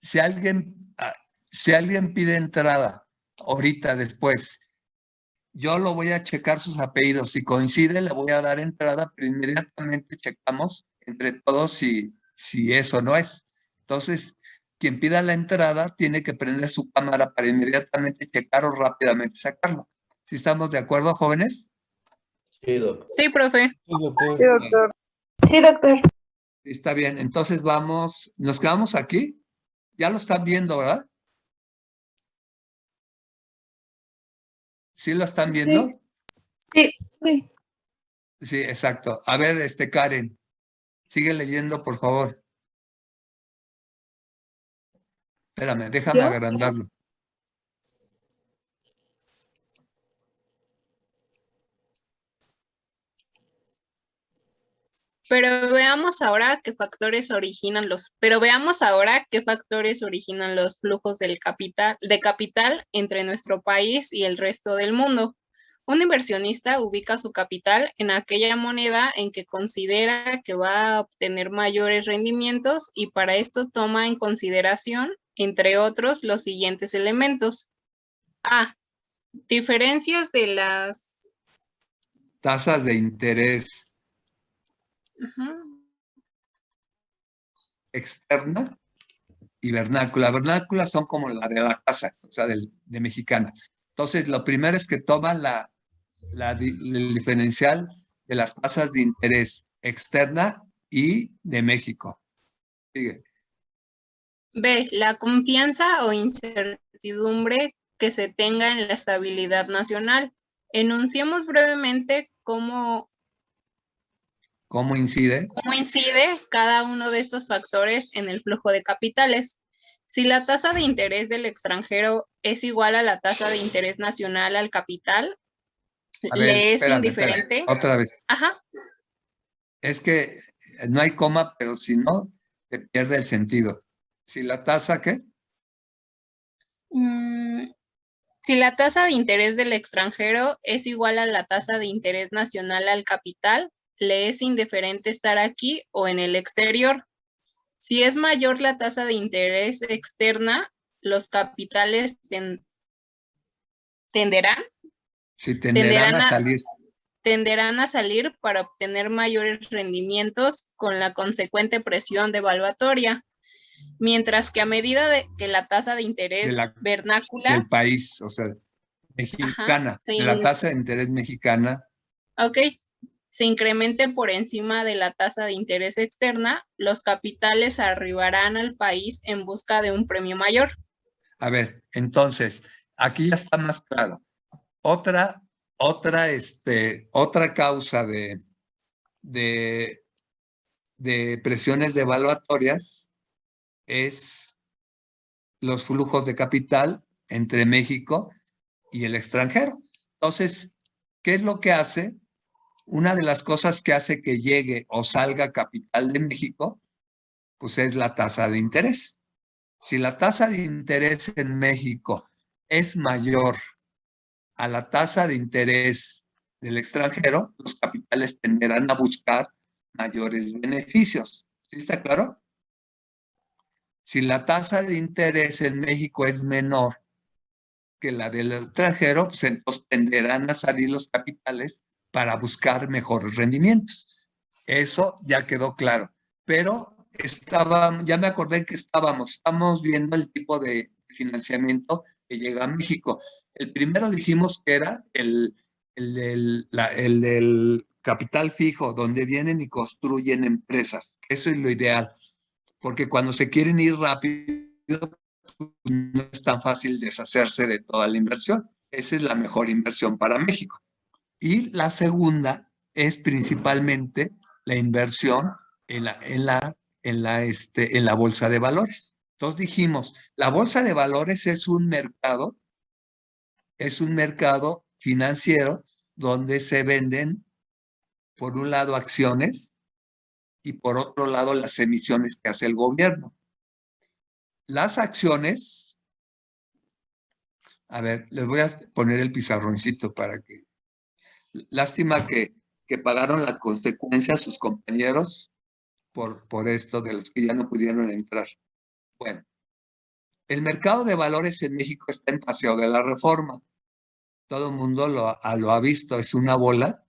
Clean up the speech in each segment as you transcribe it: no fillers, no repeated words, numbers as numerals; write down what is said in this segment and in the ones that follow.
si alguien, si alguien pide entrada ahorita, después, yo lo voy a checar sus apellidos. Si coincide, le voy a dar entrada, pero inmediatamente checamos entre todos si eso no es. Entonces, quien pida la entrada tiene que prender su cámara para inmediatamente checar o rápidamente sacarlo. ¿Sí estamos de acuerdo, jóvenes? Sí, doctor. Sí, profe. Sí, doctor. Sí, doctor. Sí, doctor. Está bien, entonces vamos, nos quedamos aquí. Ya lo están viendo, ¿verdad? ¿Sí lo están viendo? Sí. Sí. Sí, exacto. A ver, Karen, sigue leyendo, por favor. Espérame, déjame ¿Yo? agrandarlo. Pero veamos ahora qué factores originan los flujos de capital entre nuestro país y el resto del mundo. Un inversionista ubica su capital en aquella moneda en que considera que va a obtener mayores rendimientos y para esto toma en consideración, entre otros, los siguientes elementos. A. Diferencias de las tasas de interés externa y vernácula. Vernácula son como la de la casa, o sea, de mexicana. Entonces, lo primero es que toman el diferencial de las tasas de interés externa y de México. Sigue. B. La confianza o incertidumbre que se tenga en la estabilidad nacional. Enunciemos brevemente cómo incide cada uno de estos factores en el flujo de capitales. Si la tasa de interés del extranjero es igual a la tasa de interés nacional al capital, ¿le es indiferente? Espérame, otra vez. Ajá. Es que no hay coma, pero si no, te pierde el sentido. Si la tasa, ¿qué? Si la tasa de interés del extranjero es igual a la tasa de interés nacional al capital, le es indiferente estar aquí o en el exterior. Si es mayor la tasa de interés externa, los capitales tenderán a salir para obtener mayores rendimientos con la consecuente presión devaluatoria. Mientras que a medida de que la tasa de interés vernácula del país, o sea, mexicana, de la tasa de interés mexicana. Ok, se incremente por encima de la tasa de interés externa, los capitales arribarán al país en busca de un premio mayor. A ver, entonces, aquí ya está más claro. Otra causa de presiones devaluatorias es los flujos de capital entre México y el extranjero. Entonces, ¿qué es lo que hace? Una de las cosas que hace que llegue o salga capital de México, pues es la tasa de interés. Si la tasa de interés en México es mayor a la tasa de interés del extranjero, los capitales tenderán a buscar mayores beneficios. ¿Sí está claro? Si la tasa de interés en México es menor que la del extranjero, pues entonces tenderán a salir los capitales para buscar mejores rendimientos. Eso ya quedó claro. Pero ya me acordé que estamos viendo el tipo de financiamiento que llega a México. El primero dijimos que era el del capital fijo, donde vienen y construyen empresas. Eso es lo ideal, porque cuando se quieren ir rápido, no es tan fácil deshacerse de toda la inversión. Esa es la mejor inversión para México. Y la segunda es principalmente la inversión en la bolsa de valores. Entonces dijimos, la bolsa de valores es un mercado financiero donde se venden, por un lado, acciones y por otro lado, las emisiones que hace el gobierno. Las acciones, a ver, les voy a poner el pizarroncito para que... Lástima que pagaron la consecuencia a sus compañeros por esto de los que ya no pudieron entrar. Bueno, El mercado de valores en México está en Paseo de la Reforma. Todo el mundo lo ha visto. Es una bola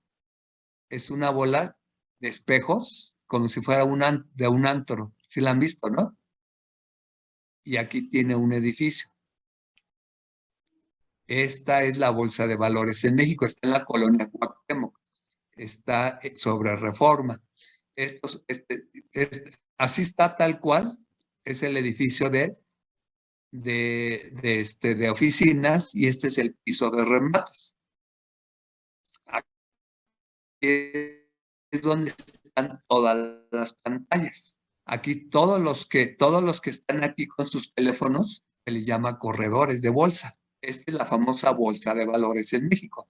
de espejos, como si fuera de un antro. Sí la han visto, ¿no? Y aquí tiene un edificio. Esta es la Bolsa de Valores en México. Está en la colonia Cuauhtémoc. Está sobre Reforma. Así está tal cual. Es el edificio de oficinas y este es el piso de remates. Aquí es donde están todas las pantallas. Aquí todos los que están aquí con sus teléfonos se les llama corredores de bolsa. Esta es la famosa Bolsa de Valores en México.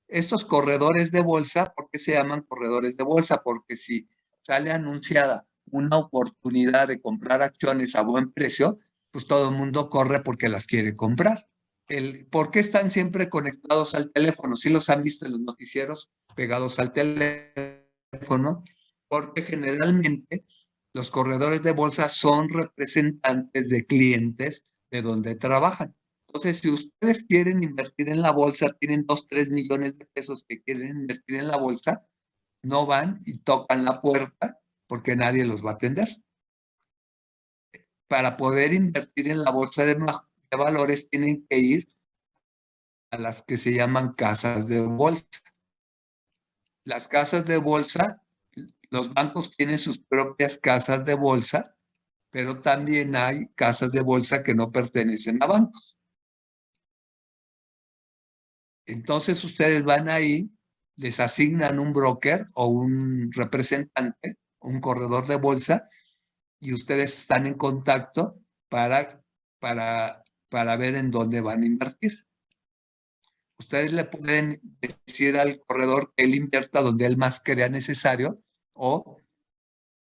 Estos corredores de bolsa, ¿por qué se llaman corredores de bolsa? Porque si sale anunciada una oportunidad de comprar acciones a buen precio, pues todo el mundo corre porque las quiere comprar. ¿Por qué están siempre conectados al teléfono? ¿Sí los han visto en los noticieros pegados al teléfono? Porque generalmente los corredores de bolsa son representantes de clientes de donde trabajan. Entonces, si ustedes quieren invertir en la bolsa, tienen 2, 3 millones de pesos que quieren invertir en la bolsa, no van y tocan la puerta porque nadie los va a atender. Para poder invertir en la bolsa de valores tienen que ir a las que se llaman casas de bolsa. Las casas de bolsa, los bancos tienen sus propias casas de bolsa, pero también hay casas de bolsa que no pertenecen a bancos. Entonces ustedes van ahí, les asignan un broker o un representante, un corredor de bolsa, y ustedes están en contacto para ver en dónde van a invertir. Ustedes le pueden decir al corredor que él invierta donde él más crea necesario, o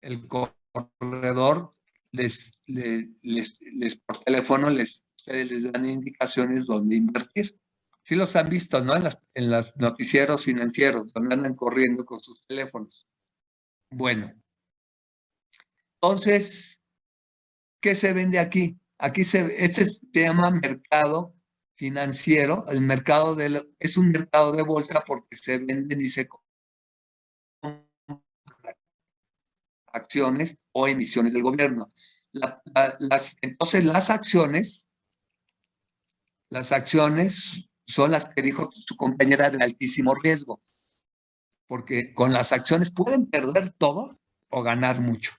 el corredor por teléfono ustedes les dan indicaciones dónde invertir. Sí los han visto, ¿no? En los noticieros financieros, donde andan corriendo con sus teléfonos. Bueno, entonces, ¿qué se vende aquí? Este se llama mercado financiero. El mercado es un mercado de bolsa porque se venden y se compran acciones o emisiones del gobierno. Entonces, las acciones son las que dijo su compañera de altísimo riesgo, porque con las acciones pueden perder todo o ganar mucho.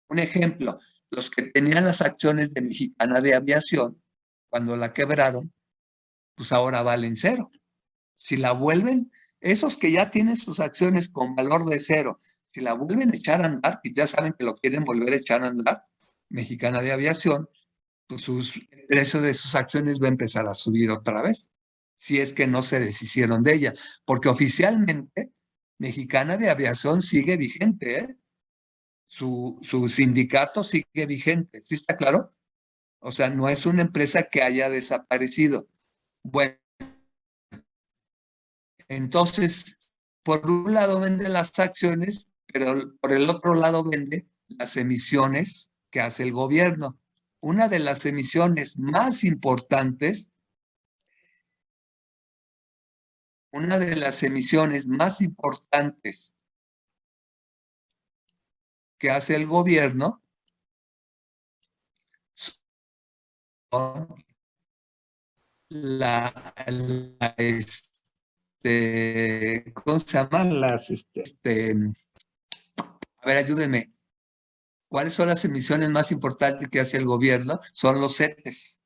Un ejemplo, los que tenían las acciones de Mexicana de Aviación, cuando la quebraron, pues ahora valen cero. Si la vuelven, esos que ya tienen sus acciones con valor de cero, si la vuelven a echar a andar, y ya saben que lo quieren volver a echar a andar, Mexicana de Aviación, pues el precio de sus acciones va a empezar a subir otra vez, si es que no se deshicieron de ella, porque oficialmente Mexicana de Aviación sigue vigente, ¿eh? Su sindicato sigue vigente, ¿sí está claro? O sea, no es una empresa que haya desaparecido. Bueno, entonces, por un lado vende las acciones, pero por el otro lado vende las emisiones que hace el gobierno. Una de las emisiones más importantes, que hace el gobierno son ¿cómo se llaman? A ver, ayúdenme. ¿Cuáles son las emisiones más importantes que hace el gobierno? Son los CETES.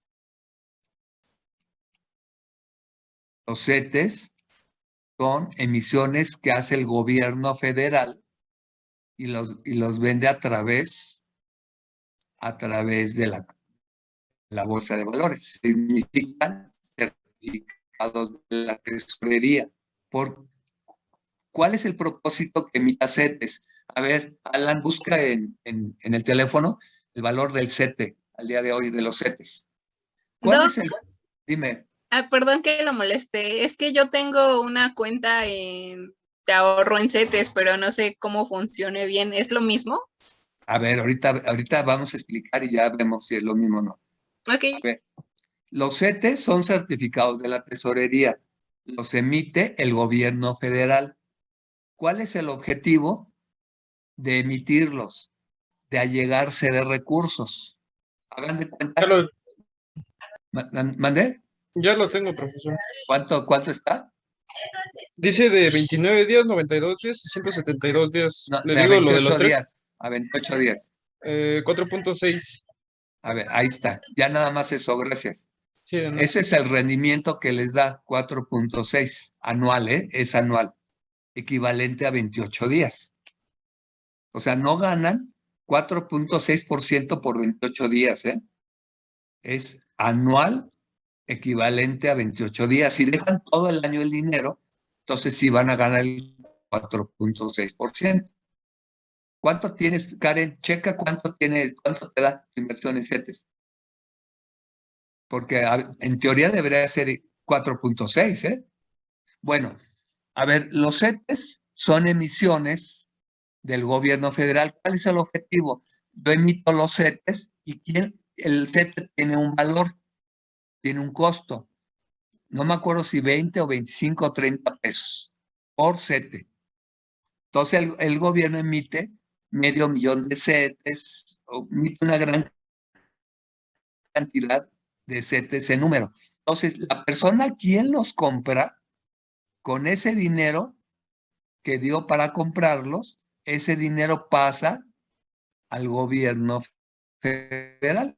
Los CETES son emisiones que hace el gobierno federal y los vende a través de la bolsa de valores. Significan certificados de la tesorería. ¿Cuál es el propósito que emita CETES? A ver, Alan, busca en el teléfono el valor del CETE al día de hoy, de los CETES. ¿Cuál es el? Dime. Perdón que lo moleste, es que yo tengo una cuenta de ahorro en CETES, pero no sé cómo funcione bien. ¿Es lo mismo? A ver, ahorita vamos a explicar y ya vemos si es lo mismo o no. Ok. Los CETES son certificados de la tesorería. Los emite el gobierno federal. ¿Cuál es el objetivo de emitirlos? De allegarse de recursos. Hagan de Ya cuenta. lo, ¿Mandé? ya lo tengo, profesor. ¿Cuánto está? Dice de 29 días, 92 días y 172 días. No, Le de a digo lo de los 28 tres. días. A 28 días. 4.6. A ver, ahí está. Ya nada más eso, gracias. Sí, no. Ese es el rendimiento que les da 4.6 anual, ¿eh? Es anual, equivalente a 28 días. O sea, no ganan 4.6% por 28 días, ¿eh? Es anual equivalente a 28 días. Si dejan todo el año el dinero, entonces sí van a ganar el 4.6%. ¿Cuánto tienes, Karen? Checa cuánto te da tu inversión en CETES. Porque en teoría debería ser 4.6, ¿eh? Bueno, a ver, los CETES son emisiones del gobierno federal. ¿Cuál es el objetivo? Yo emito los CETES y el CETE tiene un valor, tiene un costo. No me acuerdo si 20 o 25 o 30 pesos por CETE. Entonces el gobierno emite medio millón de CETES, o emite una gran cantidad de CETES en número. Entonces, la persona quien los compra, con ese dinero que dio para comprarlos, ese dinero pasa al gobierno federal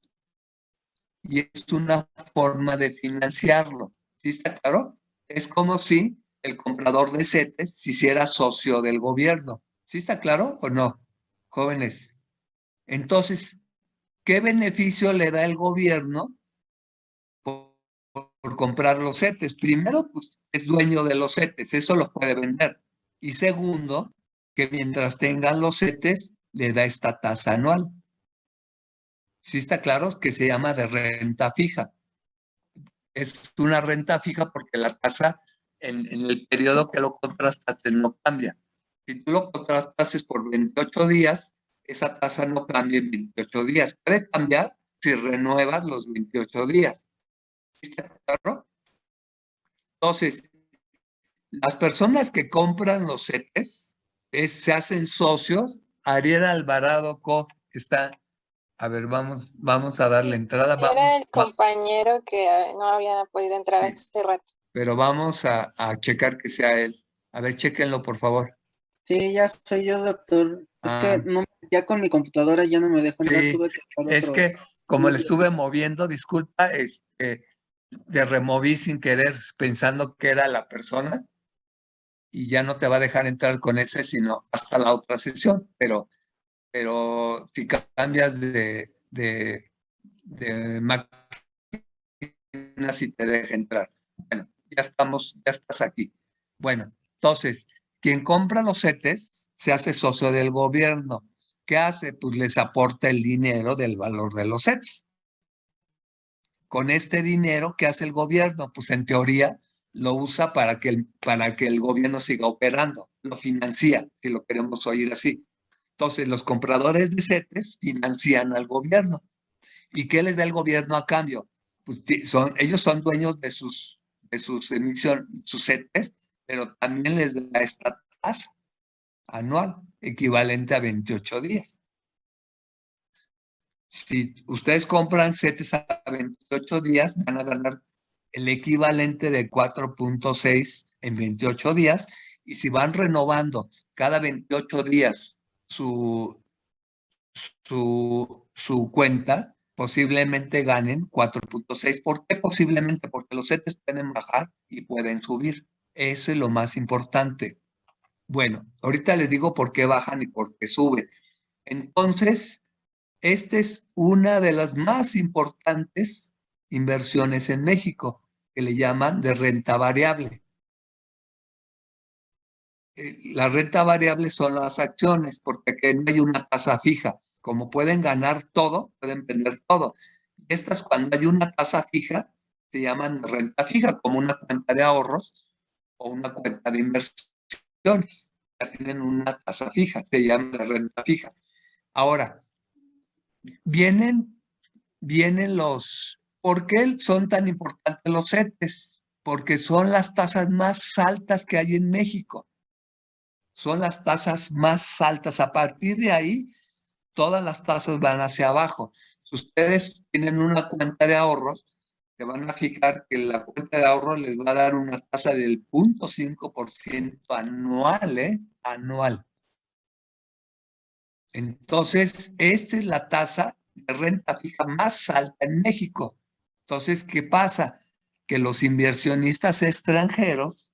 y es una forma de financiarlo. ¿Sí está claro? Es como si el comprador de CETES se hiciera socio del gobierno. ¿Sí está claro o no, jóvenes? Entonces, ¿qué beneficio le da el gobierno por comprar los CETES? Primero, pues es dueño de los CETES, eso los puede vender. Y segundo, que mientras tengan los CETES, le da esta tasa anual. Sí está claro que se llama de renta fija. Es una renta fija porque la tasa en el periodo que lo contrastaste no cambia. Si tú lo contrastas por 28 días, esa tasa no cambia en 28 días. Puede cambiar si renuevas los 28 días. ¿Sí está claro? Entonces, las personas que compran los CETES se hacen socios. Ariel Alvarado está. A ver, vamos a darle entrada. Era el compañero que no había podido entrar Sí, hace rato. pero vamos a checar que sea él. A ver, chéquenlo, por favor. Sí, ya soy yo, doctor. Es Ah, que no, ya con mi computadora ya no me dejó entrar, sí, tuve que buscar es otro. que como le estuve moviendo, disculpa, le removí sin querer pensando que era la persona y ya no te va a dejar entrar con ese, sino hasta la otra sesión. Pero si cambias de máquina, si te deja entrar. Bueno, ya estás aquí. Bueno, entonces, quien compra los CETES se hace socio del gobierno. ¿Qué hace? Pues les aporta el dinero del valor de los CETES. Con este dinero, ¿qué hace el gobierno? Pues en teoría lo usa para que el gobierno siga operando, lo financia, si lo queremos oír así. Entonces, los compradores de CETES financian al gobierno. ¿Y qué les da el gobierno a cambio? Pues ellos son dueños de sus emisiones, sus CETES, pero también les da esta tasa anual, equivalente a 28 días. Si ustedes compran CETES a 28 días, van a ganar el equivalente de 4.6 en 28 días, y si van renovando cada 28 días su cuenta, posiblemente ganen 4.6. ¿Por qué posiblemente? Porque los CETES pueden bajar y pueden subir. Eso es lo más importante. Bueno, ahorita les digo por qué bajan y por qué suben. Entonces, esta es una de las más importantes inversiones en México, que le llaman de renta variable. La renta variable son las acciones, porque aquí no hay una tasa fija. Como pueden ganar todo, pueden vender todo. Estas, cuando hay una tasa fija, se llaman renta fija, como una cuenta de ahorros o una cuenta de inversiones. Ya tienen una tasa fija, se llama renta fija. Ahora, vienen vienen ¿por qué son tan importantes los CETES? Porque son las tasas más altas que hay en México. Son las tasas más altas. A partir de ahí, todas las tasas van hacia abajo. Si ustedes tienen una cuenta de ahorros, se van a fijar que la cuenta de ahorros les va a dar una tasa del 0.5% anual, anual. Entonces, esta es la tasa de renta fija más alta en México. Entonces, ¿qué pasa? Que los inversionistas extranjeros,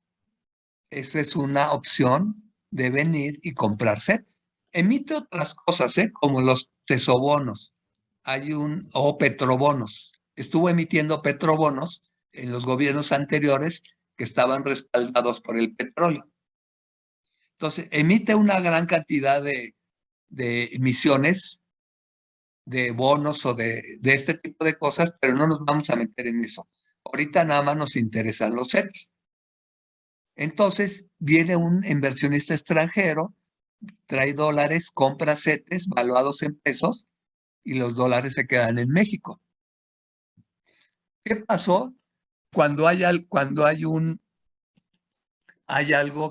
esa es una opción de venir y comprarse. Emite otras cosas, como los tesobonos. O petrobonos. Estuvo emitiendo petrobonos en los gobiernos anteriores que estaban respaldados por el petróleo. Entonces, emite una gran cantidad de emisiones de bonos o de este tipo de cosas, pero no nos vamos a meter en eso. Ahorita nada más nos interesan los CETES. Entonces, viene un inversionista extranjero, trae dólares, compra CETES valuados en pesos y los dólares se quedan en México. ¿Qué pasó cuando hay algo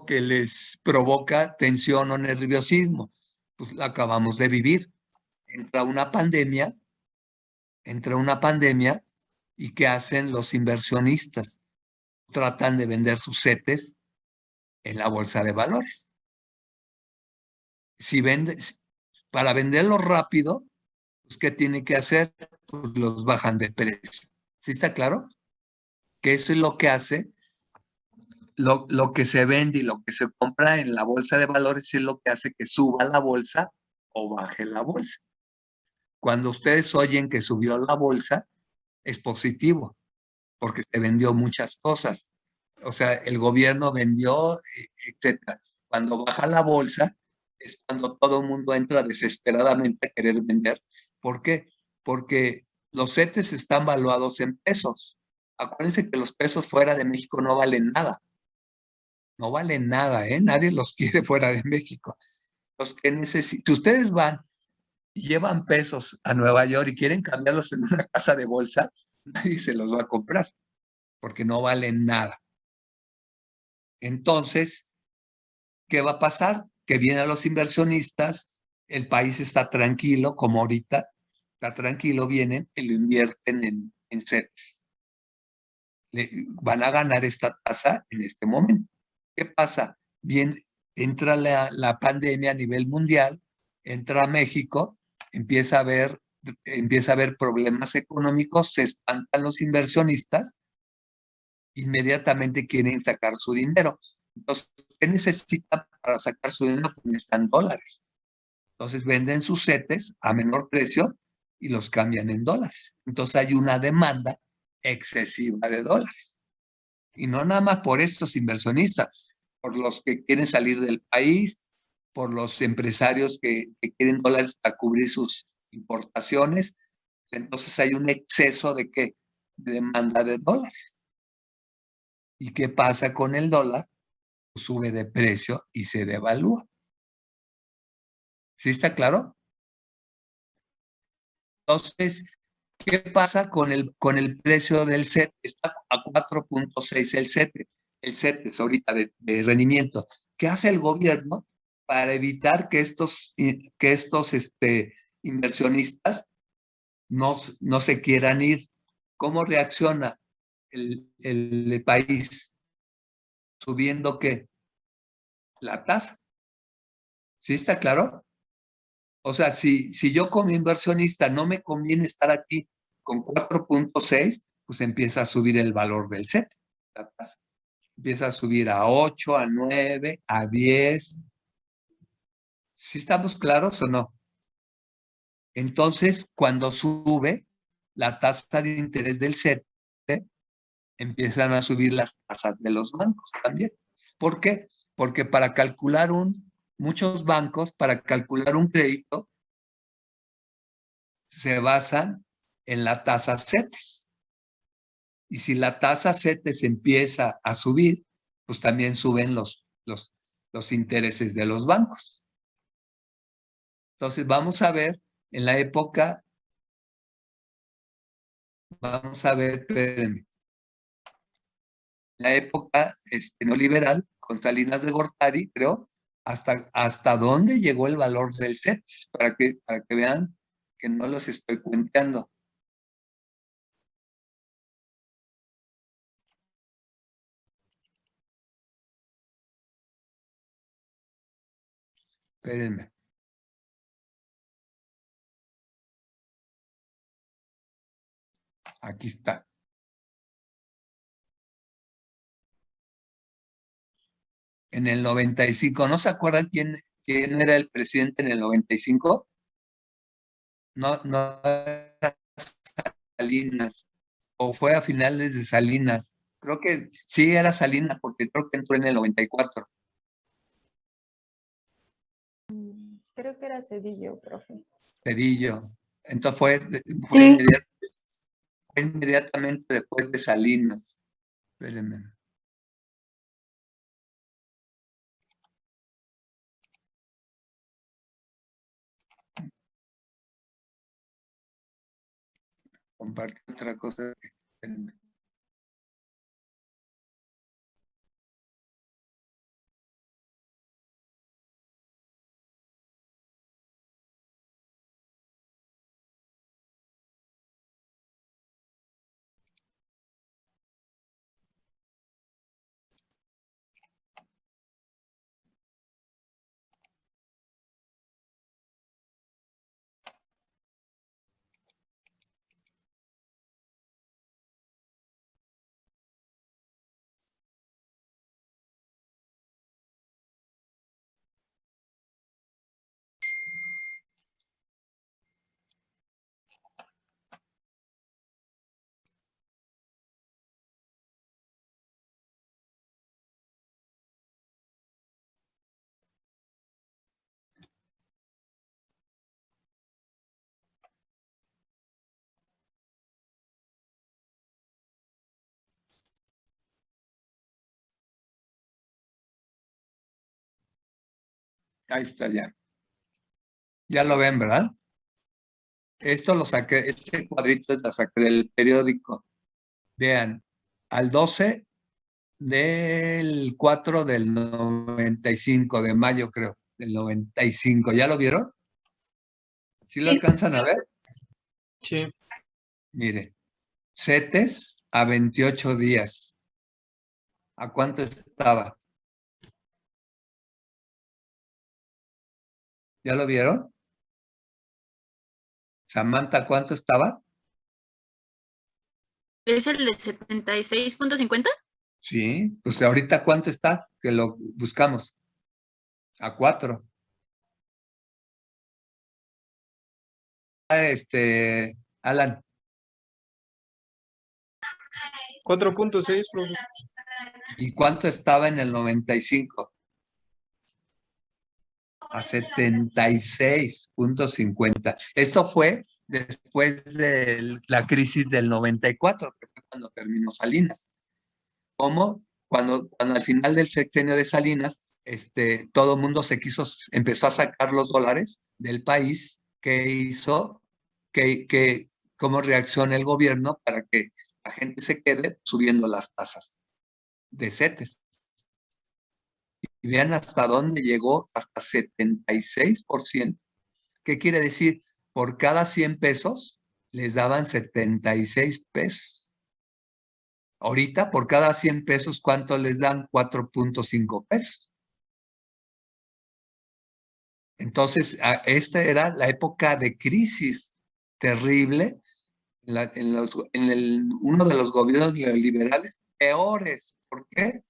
que les provoca tensión o nerviosismo? Pues lo acabamos de vivir. Entra una pandemia, y ¿qué hacen los inversionistas? Tratan de vender sus CETES en la bolsa de valores. Para venderlos rápido, pues, ¿qué tienen que hacer? Pues los bajan de precio. ¿Sí está claro? Que eso es lo que hace, lo que se vende y lo que se compra en la bolsa de valores es lo que hace que suba la bolsa o baje la bolsa. Cuando ustedes oyen que subió la bolsa, es positivo, porque se vendió muchas cosas. O sea, el gobierno vendió, etcétera. Cuando baja la bolsa, es cuando todo el mundo entra desesperadamente a querer vender. ¿Por qué? Porque los CETES están valuados en pesos. Acuérdense que los pesos fuera de México no valen nada. No valen nada, Nadie los quiere fuera de México. Los que si ustedes van y llevan pesos a Nueva York y quieren cambiarlos en una casa de bolsa, nadie se los va a comprar, porque no valen nada. Entonces, ¿qué va a pasar? Que vienen los inversionistas, el país está tranquilo, como ahorita, está tranquilo, vienen y lo invierten en CETES. Van a ganar esta tasa en este momento. ¿Qué pasa? Bien, entra la pandemia a nivel mundial, entra México, empieza a haber problemas económicos, se espantan los inversionistas, inmediatamente quieren sacar su dinero. Entonces, ¿qué necesitan para sacar su dinero? Pues necesitan dólares. Entonces venden sus CETES a menor precio y los cambian en dólares. Entonces hay una demanda excesiva de dólares. Y no nada más por estos inversionistas, por los que quieren salir del país, por los empresarios que quieren dólares para cubrir sus importaciones. Entonces hay un exceso de demanda de dólares. ¿Y qué pasa con el dólar? Pues sube de precio y se devalúa. ¿Sí está claro? Entonces, ¿qué pasa con el precio del CETES? Está a 4.6 el CETES ahorita de rendimiento. ¿Qué hace el gobierno para evitar que estos inversionistas no se quieran ir? ¿Cómo reacciona el país? Subiendo ¿qué? La tasa. ¿Sí está claro? O sea, si yo como inversionista no me conviene estar aquí con 4.6, pues empieza a subir el valor del CETES. La tasa. Empieza a subir a 8, a 9, a 10. ¿Sí estamos claros o no? Entonces, cuando sube la tasa de interés del CETES, empiezan a subir las tasas de los bancos también. ¿Por qué? Porque muchos bancos, para calcular un crédito, se basan en la tasa CETES. Y si la tasa CETES empieza a subir, pues también suben los intereses de los bancos. Entonces vamos a ver en la época Vamos a ver, espérenme. La época neoliberal, con Salinas de Gortari, creo, hasta dónde llegó el valor del CETES, para que vean que no los estoy cuenteando. Espérenme. Aquí está. En el 95, ¿no se acuerdan quién era el presidente en el 95? No, no era Salinas, o fue a finales de Salinas. Creo que sí era Salinas, porque creo que entró en el 94. Creo que era Cedillo, profe. Cedillo. Entonces fue Sí. inmediatamente después de Salinas. Espérenme. Compartir otra cosa. Espérenme. Ahí está ya. Ya lo ven, ¿verdad? Esto lo saqué, este cuadrito lo saqué del periódico. Vean, al 12 del 4 del 95, de mayo creo, del 95. ¿Ya lo vieron? ¿Sí lo Sí. alcanzan a ver? Sí. Mire, CETES a 28 días. ¿A cuánto estaba? ¿Ya lo vieron? Samantha, ¿cuánto estaba? ¿Es el de 76.50? Sí, pues ahorita ¿cuánto está? Que lo buscamos. A 4. Alan, 4.6, profesor. ¿y cuánto estaba en el 95? A 76.50. Esto fue después de la crisis del 94, que fue cuando terminó Salinas. ¿Cómo? Cuando al final del sexenio de Salinas, todo el mundo empezó a sacar los dólares del país. ¿Qué hizo? ¿Cómo reacciona el gobierno para que la gente se quede subiendo las tasas de CETES? Y vean hasta dónde llegó, hasta 76%. ¿Qué quiere decir? Por cada 100 pesos les daban 76 pesos. Ahorita, por cada 100 pesos, ¿cuánto les dan? 4.5 pesos. Entonces, esta era la época de crisis terrible uno de los gobiernos neoliberales peores. ¿Por qué?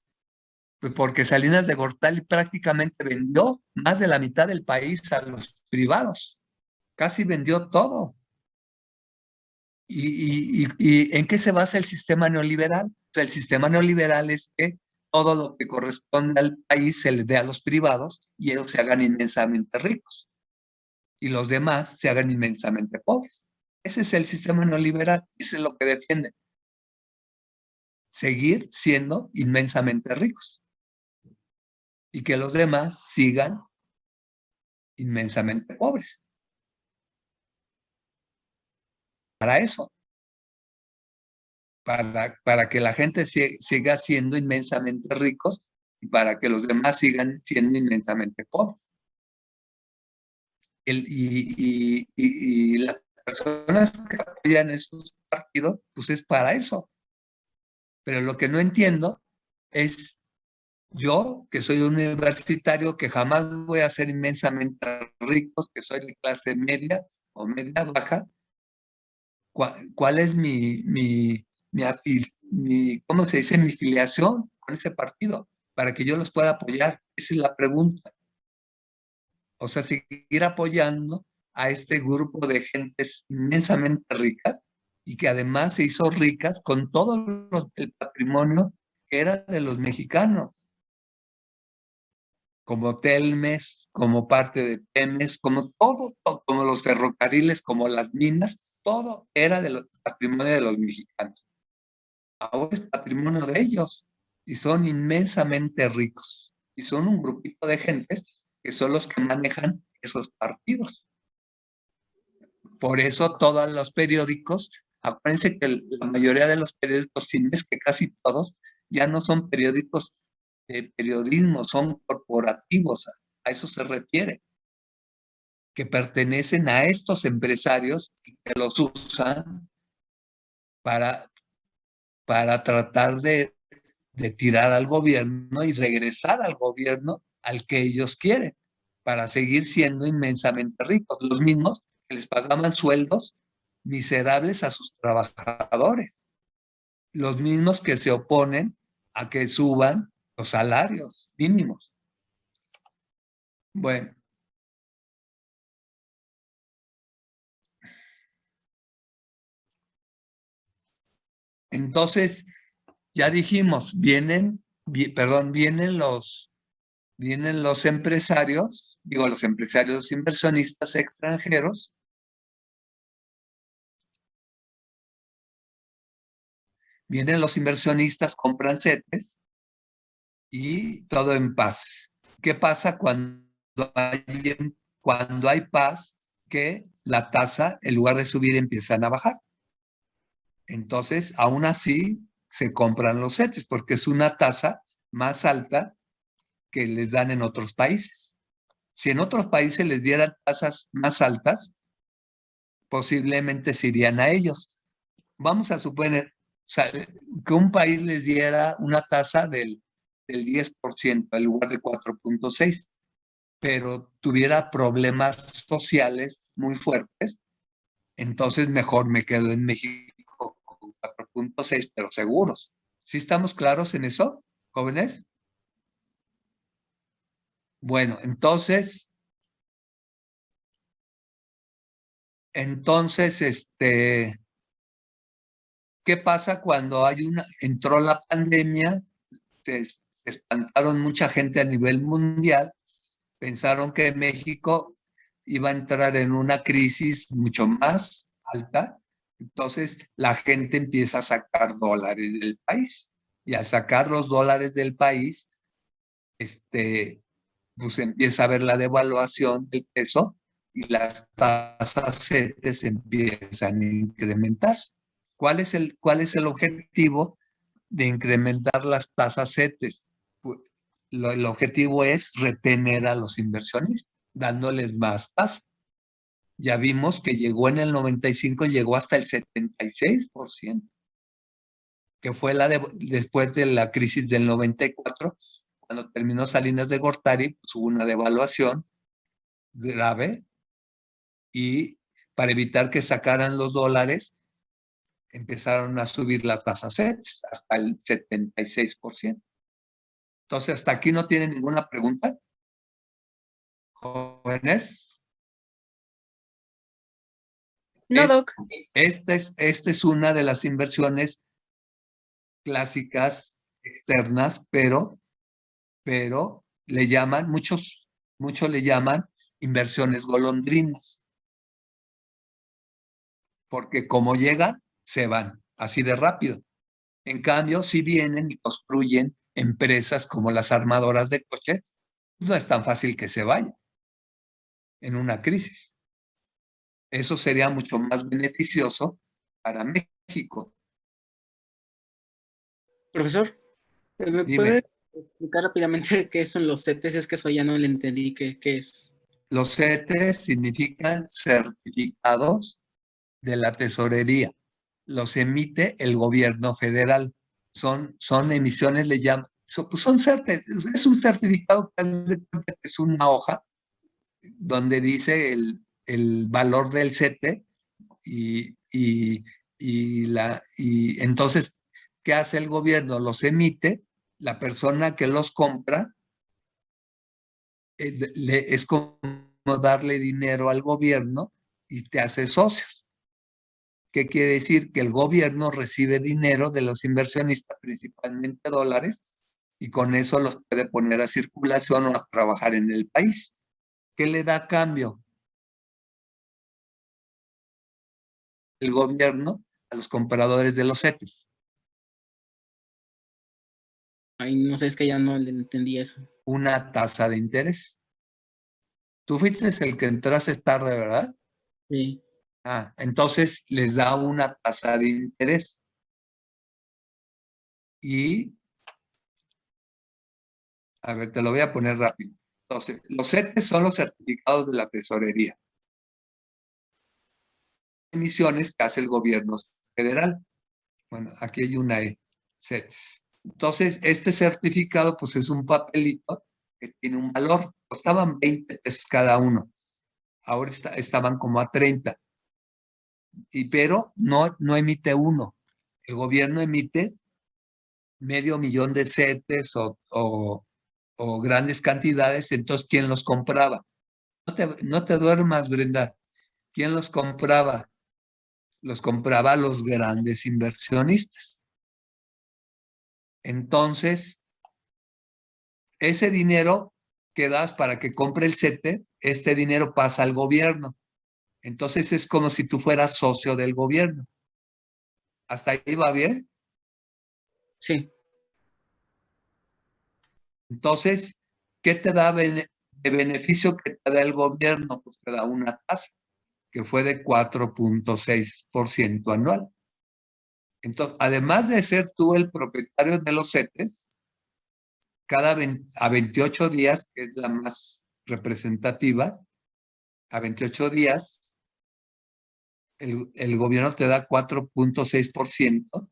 Pues porque Salinas de Gortari prácticamente vendió más de la mitad del país a los privados. Casi vendió todo. ¿Y en qué se basa el sistema neoliberal? O sea, el sistema neoliberal es que todo lo que corresponde al país se le dé a los privados y ellos se hagan inmensamente ricos y los demás se hagan inmensamente pobres. Ese es el sistema neoliberal, eso es lo que defiende. Seguir siendo inmensamente ricos y que los demás sigan inmensamente pobres. Para eso. para que la gente siga siendo inmensamente ricos y para que los demás sigan siendo inmensamente pobres. Y las personas que apoyan esos partidos, pues es para eso. Pero lo que no entiendo es yo, que soy universitario, que jamás voy a ser inmensamente rico, que soy de clase media o media baja, ¿cuál es ¿cómo se dice? Mi filiación con ese partido, para que yo los pueda apoyar. Esa es la pregunta. O sea, seguir apoyando a este grupo de gentes inmensamente ricas y que además se hizo ricas con todo el patrimonio que era de los mexicanos, como Telmes, como parte de Pemex, como todo, como los ferrocarriles, como las minas, todo era del patrimonio de los mexicanos. Ahora es patrimonio de ellos y son inmensamente ricos. Y son un grupito de gentes que son los que manejan esos partidos. Por eso todos los periódicos, acuérdense que la mayoría de los periódicos, si no es que casi todos, ya no son periódicos de periodismo, son corporativos, a eso se refiere, que pertenecen a estos empresarios y que los usan para tratar de tirar al gobierno y regresar al gobierno al que ellos quieren, para seguir siendo inmensamente ricos, los mismos que les pagaban sueldos miserables a sus trabajadores, los mismos que se oponen a que suban los salarios mínimos. Bueno. Entonces, ya dijimos, vienen los empresarios, los empresarios inversionistas extranjeros, vienen los inversionistas, compran CETES y todo en paz. ¿Qué pasa cuando hay paz? Que la tasa, en lugar de subir, empiezan a bajar. Entonces, aún así, se compran los CETES porque es una tasa más alta que les dan en otros países. Si en otros países les dieran tasas más altas, posiblemente se irían a ellos. Vamos a suponer que un país les diera una tasa del 10% en lugar de 4.6%, pero tuviera problemas sociales muy fuertes, entonces mejor me quedo en México con 4.6%, pero seguros. ¿Sí estamos claros en eso, jóvenes? Bueno, entonces, ¿qué pasa cuando entró la pandemia? Se espantaron mucha gente a nivel mundial, pensaron que México iba a entrar en una crisis mucho más alta, entonces la gente empieza a sacar dólares del país, y al sacar los dólares del país, pues empieza a haber la devaluación del peso y las tasas CETES empiezan a incrementarse. ¿Cuál es el objetivo de incrementar las tasas CETES? Pues, el objetivo es retener a los inversionistas, dándoles más tasa. Ya vimos que llegó en el 95, llegó hasta el 76%, que fue después de la crisis del 94, cuando terminó Salinas de Gortari, pues hubo una devaluación grave y para evitar que sacaran los dólares, empezaron a subir las tasas CETES hasta el 76%. Entonces, hasta aquí no tienen ninguna pregunta, jóvenes. No, Doc. Esta es una de las inversiones clásicas externas, pero le llaman, muchos le llaman inversiones golondrinas, porque como llegan, se van, así de rápido. En cambio, si vienen y construyen empresas como las armadoras de coches, no es tan fácil que se vayan en una crisis. Eso sería mucho más beneficioso para México. Profesor, ¿me Dime. puede explicar rápidamente qué son los CETES? Es que eso ya no le entendí qué es. Los CETES significan certificados de la tesorería. Los emite el gobierno federal. Son emisiones, le llaman, pues son es un certificado que haz de cuenta que es una hoja donde dice el valor del CETE y entonces, ¿qué hace el gobierno? Los emite, la persona que los compra es como darle dinero al gobierno y te hace socios. ¿Qué quiere decir? Que el gobierno recibe dinero de los inversionistas, principalmente dólares, y con eso los puede poner a circulación o a trabajar en el país. ¿Qué le da a cambio el gobierno a los compradores de los CETES? Ay, no sé, es que ya no le entendí eso. Una tasa de interés. Tú fuiste el que entraste tarde, ¿verdad? Sí. Entonces les da una tasa de interés. Y, a ver, te lo voy a poner rápido. Entonces, los CETES son los certificados de la tesorería. Emisiones que hace el gobierno federal. Bueno, aquí hay una E, CETES. Entonces, este certificado, pues es un papelito que tiene un valor. Costaban 20 pesos cada uno. Ahora estaban como a 30. Pero no emite uno. El gobierno emite medio millón de CETES o grandes cantidades. Entonces, ¿quién los compraba? No te duermas, Brenda. ¿Quién los compraba? Los compraba los grandes inversionistas. Entonces, ese dinero que das para que compre el CETE, este dinero pasa al gobierno. Entonces es como si tú fueras socio del gobierno. ¿Hasta ahí va bien? Sí. Entonces, ¿qué te da de beneficio que te da el gobierno? Pues te da una tasa que fue de 4.6% anual. Entonces, además de ser tú el propietario de los CETES, a 28 días, que es la más representativa, a 28 días, el gobierno te da 4.6%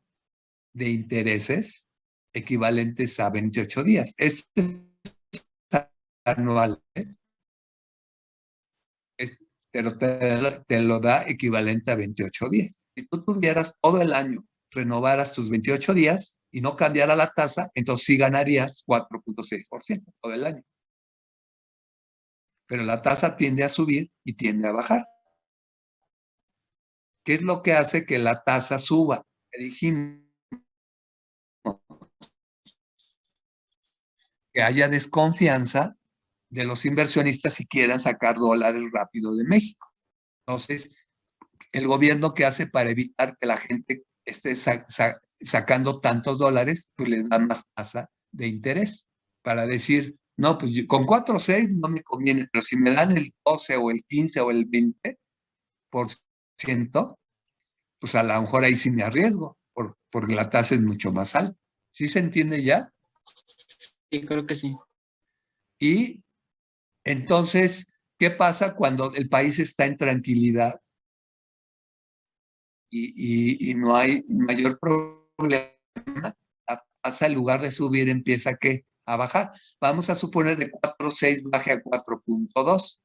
de intereses equivalentes a 28 días. Este es anual, pero te lo da equivalente a 28 días. Si tú tuvieras todo el año, renovaras tus 28 días y no cambiara la tasa, entonces sí ganarías 4.6% todo el año. Pero la tasa tiende a subir y tiende a bajar. ¿Qué es lo que hace que la tasa suba? Que dijimos que haya desconfianza de los inversionistas si quieran sacar dólares rápido de México. Entonces, el gobierno, ¿qué hace para evitar que la gente esté sacando tantos dólares? Pues les da más tasa de interés para decir, no, pues con 4 o 6 no me conviene, pero si me dan el 12 o el 15 o el 20%, pues a lo mejor ahí sí me arriesgo, porque la tasa es mucho más alta. ¿Sí se entiende ya? Sí, creo que sí. Y entonces, ¿qué pasa cuando el país está en tranquilidad y no hay mayor problema? La tasa, en lugar de subir, empieza a bajar. Vamos a suponer de 4.6 baje a 4.2.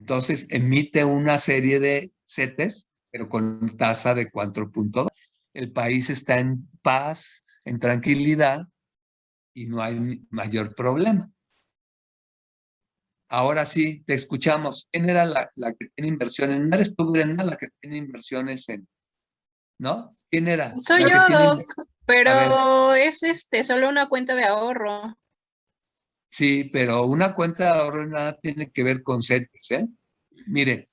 Entonces emite una serie de CETES, pero con tasa de 4.2. El país está en paz, en tranquilidad y no hay mayor problema. Ahora sí, te escuchamos. ¿Quién era la que tiene inversiones? No eres tú, Brenda, la que tiene inversiones ¿no? ¿Quién era? Soy La que yo, tiene... Doc, A ver, pero es solo una cuenta de ahorro. sí, pero una cuenta de ahorro nada tiene que ver con CETES, ¿eh? Mire,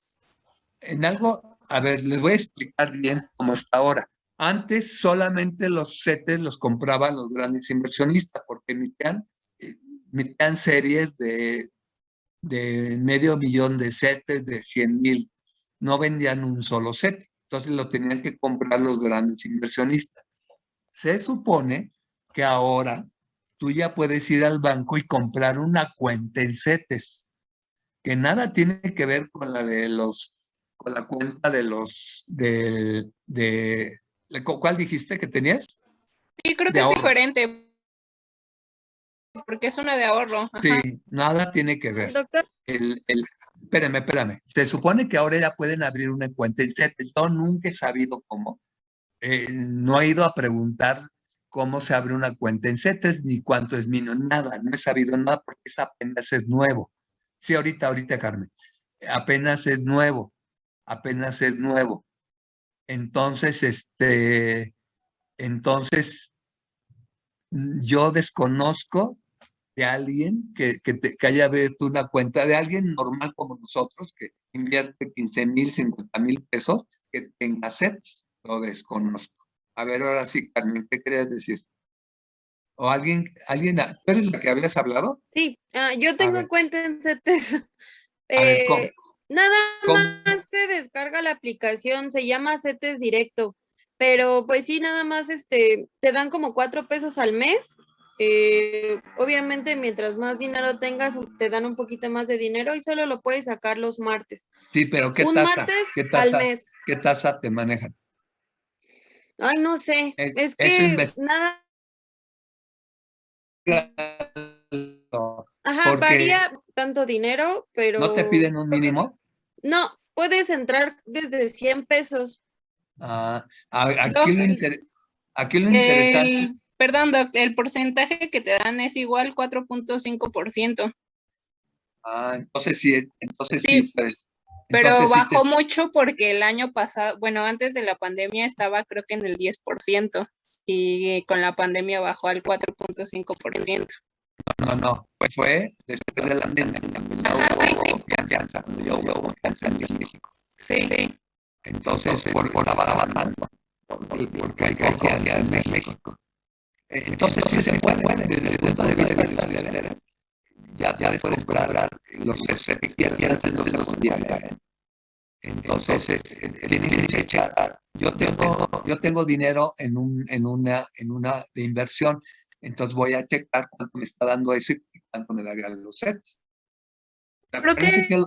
en algo, a ver, les voy a explicar bien cómo está ahora. Antes solamente los CETES los compraban los grandes inversionistas porque emitían series de medio millón de CETES, de 100,000. no vendían un solo CETES. Entonces lo tenían que comprar los grandes inversionistas. Se supone que ahora tú ya puedes ir al banco y comprar una cuenta en CETES, que nada tiene que ver con la de con la cuenta de ¿cuál dijiste que tenías? Sí, creo De que es ahorro. diferente, porque es una de ahorro. Ajá. Sí, nada tiene que ver. Doctor, Espérame. Se supone que ahora ya pueden abrir una cuenta en CETES. Yo nunca he sabido cómo. No he ido a preguntar cómo se abre una cuenta en CETES ni cuánto es mínimo, nada. No he sabido nada porque eso apenas es nuevo. Sí, ahorita, Carmen. Apenas es nuevo. Entonces, yo desconozco de alguien que haya abierto una cuenta de alguien normal como nosotros, que invierte 15,000, 50,000 pesos, que tenga CETES. Lo desconozco. A ver, ahora sí, Carmen, ¿qué querías decir? ¿O ¿tú eres la que habías hablado? sí, yo A tengo ver, cuenta en CETES. a ver, ¿cómo? Nada cómo? más se descarga la aplicación, se llama CETES Directo, pero pues sí, nada más te dan como 4 pesos al mes. Obviamente, mientras más dinero tengas, te dan un poquito más de dinero y solo lo puedes sacar los martes. Sí, pero ¿qué Un tasa? martes ¿Qué al tasa? mes. ¿Qué tasa te manejan? Ay, no sé, es Eso que nada, ajá, porque varía tanto dinero, no te pero piden un mínimo. no, puedes entrar desde 100 pesos. Ah, Doc, aquí lo interesante. perdón, Doc, el porcentaje que te dan es igual 4.5%. Entonces sí, Sí, pues. pero Entonces sí bajó mucho porque el año pasado, bueno, antes de la pandemia estaba creo que en el 10% y con la pandemia bajó al 4.5%. no, fue después de la pandemia, cuando ya Ajá, sí, hubo sí. confianza, cuando ya hubo confianza en México. Sí. Entonces, estaba bajando, porque hay confianza en México. Entonces sí se puede, desde el punto de vista de las ya puedes comprar los CETES que antes no se podía. Entonces, tienen que echar. Yo tengo dinero en una de inversión, entonces voy a checar cuánto me está dando eso y cuánto me darían los CETES. Creo Parece que,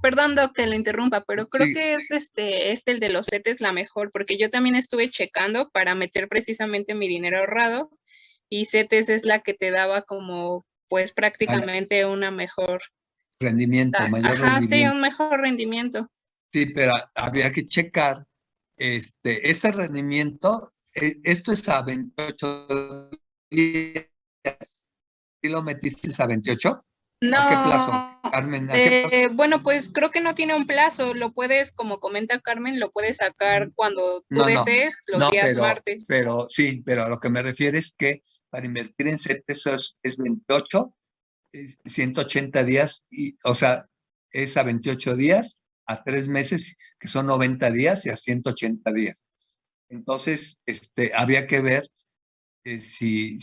perdón, Doc, que lo interrumpa, pero creo sí, que es el de los CETES la mejor, porque yo también estuve checando para meter precisamente mi dinero ahorrado y CETES es la que te daba como, pues prácticamente una mejor, mayor ajá, sí, rendimiento. un mejor rendimiento. Sí, pero habría que checar este rendimiento. Esto es a 28 días. ¿Sí lo metiste a 28? No, ¿A qué plazo, Carmen? ¿A qué plazo? bueno, pues creo que no tiene un plazo, lo puedes, como comenta Carmen, lo puedes sacar cuando tú No, desees los días martes. sí, pero a lo que me refiero es que para invertir en CETES es 28, 180 días, o sea, es a 28 días, a 3 meses, que son 90 días, y a 180 días. Entonces, había que ver si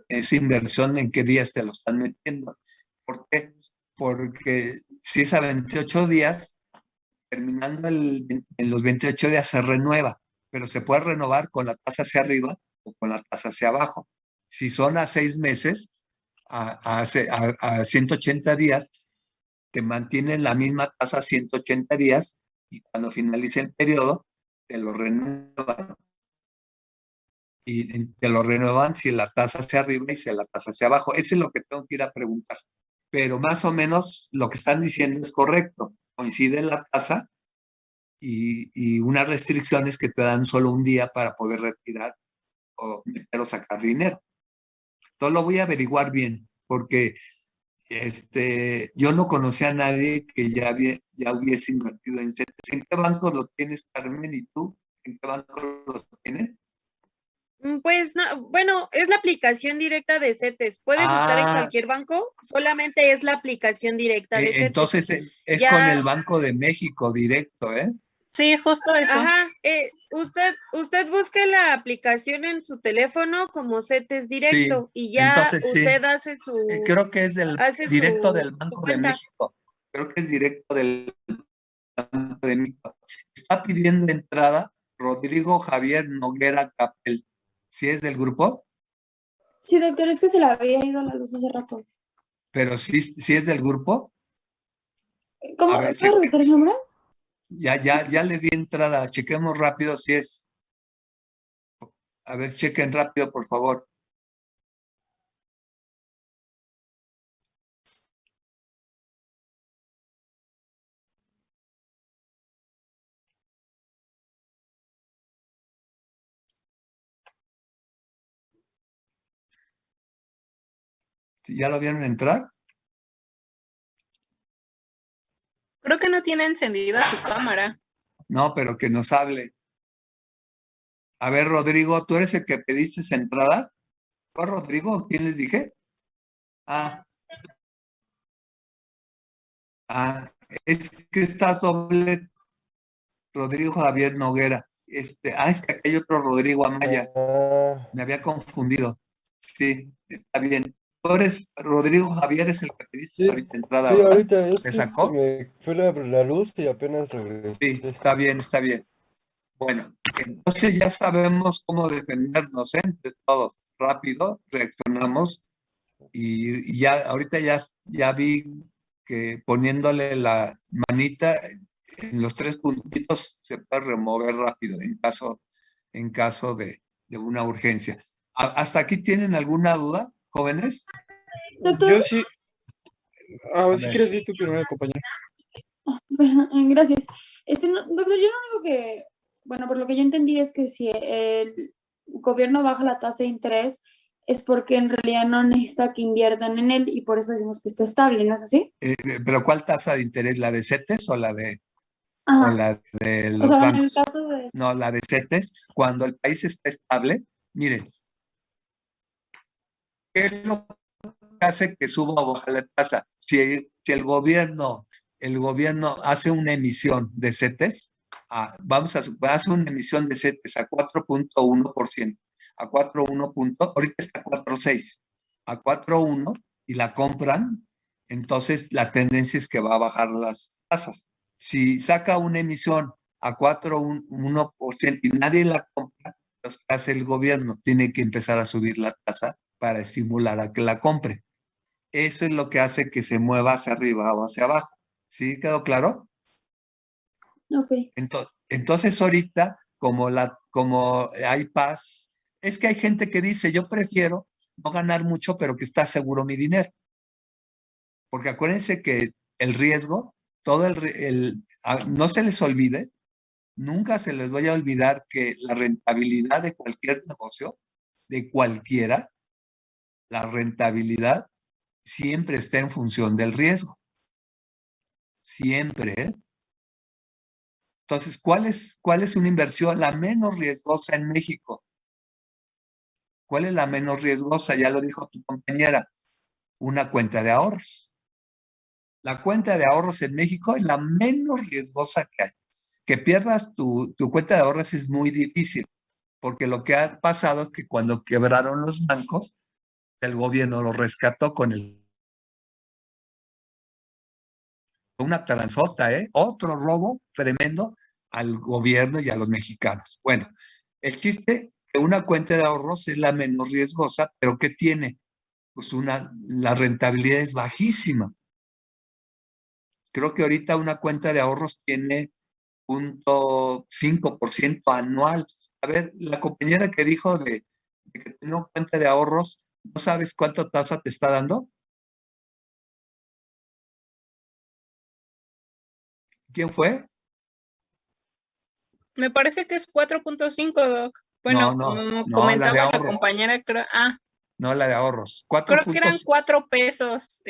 esa inversión en qué días te lo están metiendo. ¿Por qué? Porque si es a 28 días, terminando en los 28 días se renueva, pero se puede renovar con la tasa hacia arriba o con la tasa hacia abajo. Si son a 6 meses, a 180 días, te mantienen la misma tasa 180 días y cuando finalice el periodo, te lo renuevan. Y te lo renuevan si la tasa hacia arriba y si la tasa hacia abajo. Eso es lo que tengo que ir a preguntar. Pero más o menos lo que están diciendo es correcto. Coincide la tasa y unas restricciones que te dan solo un día para poder retirar o meter o sacar dinero. Entonces lo voy a averiguar bien, porque yo no conocía a nadie que ya hubiese invertido en CETES. ¿En qué banco lo tienes, Carmen? ¿Y tú? ¿En qué banco lo tienes? Pues no, bueno, es la aplicación directa de CETES. Puedes estar en cualquier banco, solamente es la aplicación directa de CETES. Entonces es Ya, con el Banco de México directo, ¿eh? Sí, justo eso. ajá, usted busque la aplicación en su teléfono como CETES directo y ya Entonces sí. usted hace Creo que es directo del su Banco de cuenta. México. Creo que es directo del Banco de está pidiendo entrada Rodrigo Javier Noguera Capel. ¿Sí es del grupo? Sí, doctor, es que se le había ido la luz hace rato. Pero sí es del grupo. ¿Cómo? A ver, ¿Puedo revisar el nombre? ya le di entrada. Chequemos rápido si es. A ver, chequen rápido, por favor. ¿Ya lo vieron entrar? Creo que no tiene encendida su cámara. No, pero que nos hable. A ver, Rodrigo, ¿tú eres el que pediste esa entrada? ¿Fue Rodrigo? ¿Quién les dije? Ah, es que está doble Rodrigo Javier Noguera. Es que aquí hay otro Rodrigo Amaya. Me había confundido. Sí, está bien. Tú eres Rodrigo Javier, es el que pediste Sí, ahorita entrada, sí, ¿verdad? ahorita es ¿Te que se sacó? me fue la luz y apenas Sí, regresé. está bien, está bien. Bueno, entonces ya sabemos cómo defendernos entre todos. Rápido, reaccionamos y ya, ahorita ya vi que poniéndole la manita en los 3 puntitos se puede remover rápido en caso de una urgencia. ¿Hasta aquí tienen alguna duda, jóvenes? Doctor, Yo sí, A si ver. quieres di tu primero, compañero. perdón, gracias. Doctor, yo lo único que, bueno, por lo que yo entendí es que si el gobierno baja la tasa de interés es porque en realidad no necesita que inviertan en él y por eso decimos que está estable, ¿no es así? ¿Pero cuál tasa de interés? ¿La de CETES o la de Ajá. de O los sea, en el bancos? caso de... No, la de CETES, cuando el país está estable, miren, ¿qué es lo que hace que suba o baja la tasa? Si el gobierno hace una emisión de CETES, hace una emisión de CETES a 4.1%, a 4.1, ahorita está a 4.6, a 4.1 y la compran, entonces la tendencia es que va a bajar las tasas. Si saca una emisión a 4.1% y nadie la compra, pues, ¿qué hace el gobierno? Tiene que empezar a subir la tasa para estimular a que la compre. Eso es lo que hace que se mueva hacia arriba o hacia abajo. ¿Sí quedó claro? Ok. Entonces ahorita, como hay paz, es que hay gente que dice, yo prefiero no ganar mucho, pero que está seguro mi dinero. Porque acuérdense que el riesgo, no se les olvide, nunca se les vaya a olvidar que la rentabilidad de cualquier negocio, de cualquiera, la rentabilidad siempre está en función del riesgo. Siempre, ¿eh? Entonces, ¿cuál es una inversión la menos riesgosa en México? ¿Cuál es la menos riesgosa? Ya lo dijo tu compañera, una cuenta de ahorros. La cuenta de ahorros en México es la menos riesgosa que hay. Que pierdas tu cuenta de ahorros es muy difícil, porque lo que ha pasado es que cuando quebraron los bancos, el gobierno los rescató con una transota, ¿eh? Otro robo tremendo al gobierno y a los mexicanos. Bueno, el chiste que una cuenta de ahorros es la menos riesgosa, pero ¿qué tiene? Pues la rentabilidad es bajísima. Creo que ahorita una cuenta de ahorros tiene 0.5% anual. A ver, la compañera que dijo de que tiene una cuenta de ahorros, ¿no sabes cuánta tasa te está dando? ¿Quién fue? Me parece que es 4.5, Doc. Bueno, No, como la de comentaba la ahorros. compañera, No, la de ahorros. creo que eran 4.5. 4 pesos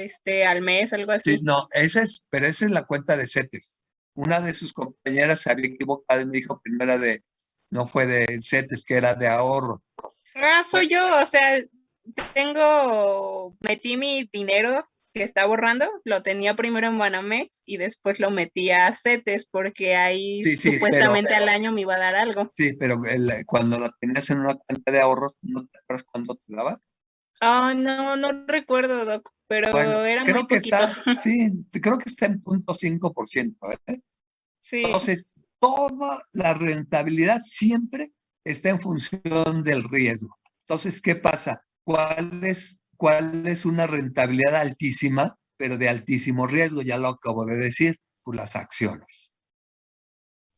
al mes, algo Sí, así. no, pero esa es la cuenta de CETES. Una de sus compañeras se había equivocado y me dijo que no fue de CETES, que era de ahorro. Soy yo, o sea, metí mi dinero que está borrando, lo tenía primero en Banamex y después lo metí a CETES porque ahí Sí, supuestamente al año me iba a dar algo. Sí, pero cuando la tenías en una cuenta de ahorros, ¿no te acuerdas cuánto te daba? No recuerdo, Doc, pero Bueno, era muy creo que poquito. creo que está en 0.5%, ¿eh? Sí. Entonces, toda la rentabilidad siempre está en función del riesgo. Entonces, ¿qué pasa? ¿Cuál es una rentabilidad altísima, pero de altísimo riesgo? Ya lo acabo de decir, pues las acciones.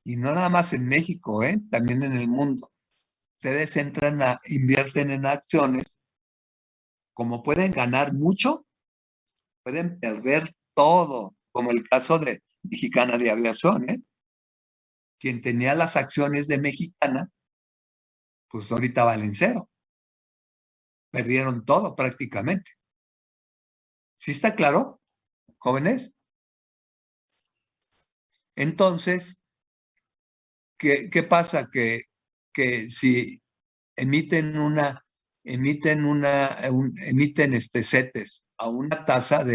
Y no nada más en México, también en el mundo. Ustedes invierten en acciones, como pueden ganar mucho, pueden perder todo, como el caso de Mexicana de Aviación, Quien tenía las acciones de Mexicana, pues ahorita valen cero. Perdieron todo prácticamente. ¿Sí está claro, jóvenes? Entonces, ¿qué pasa? Que si emiten CETES a una tasa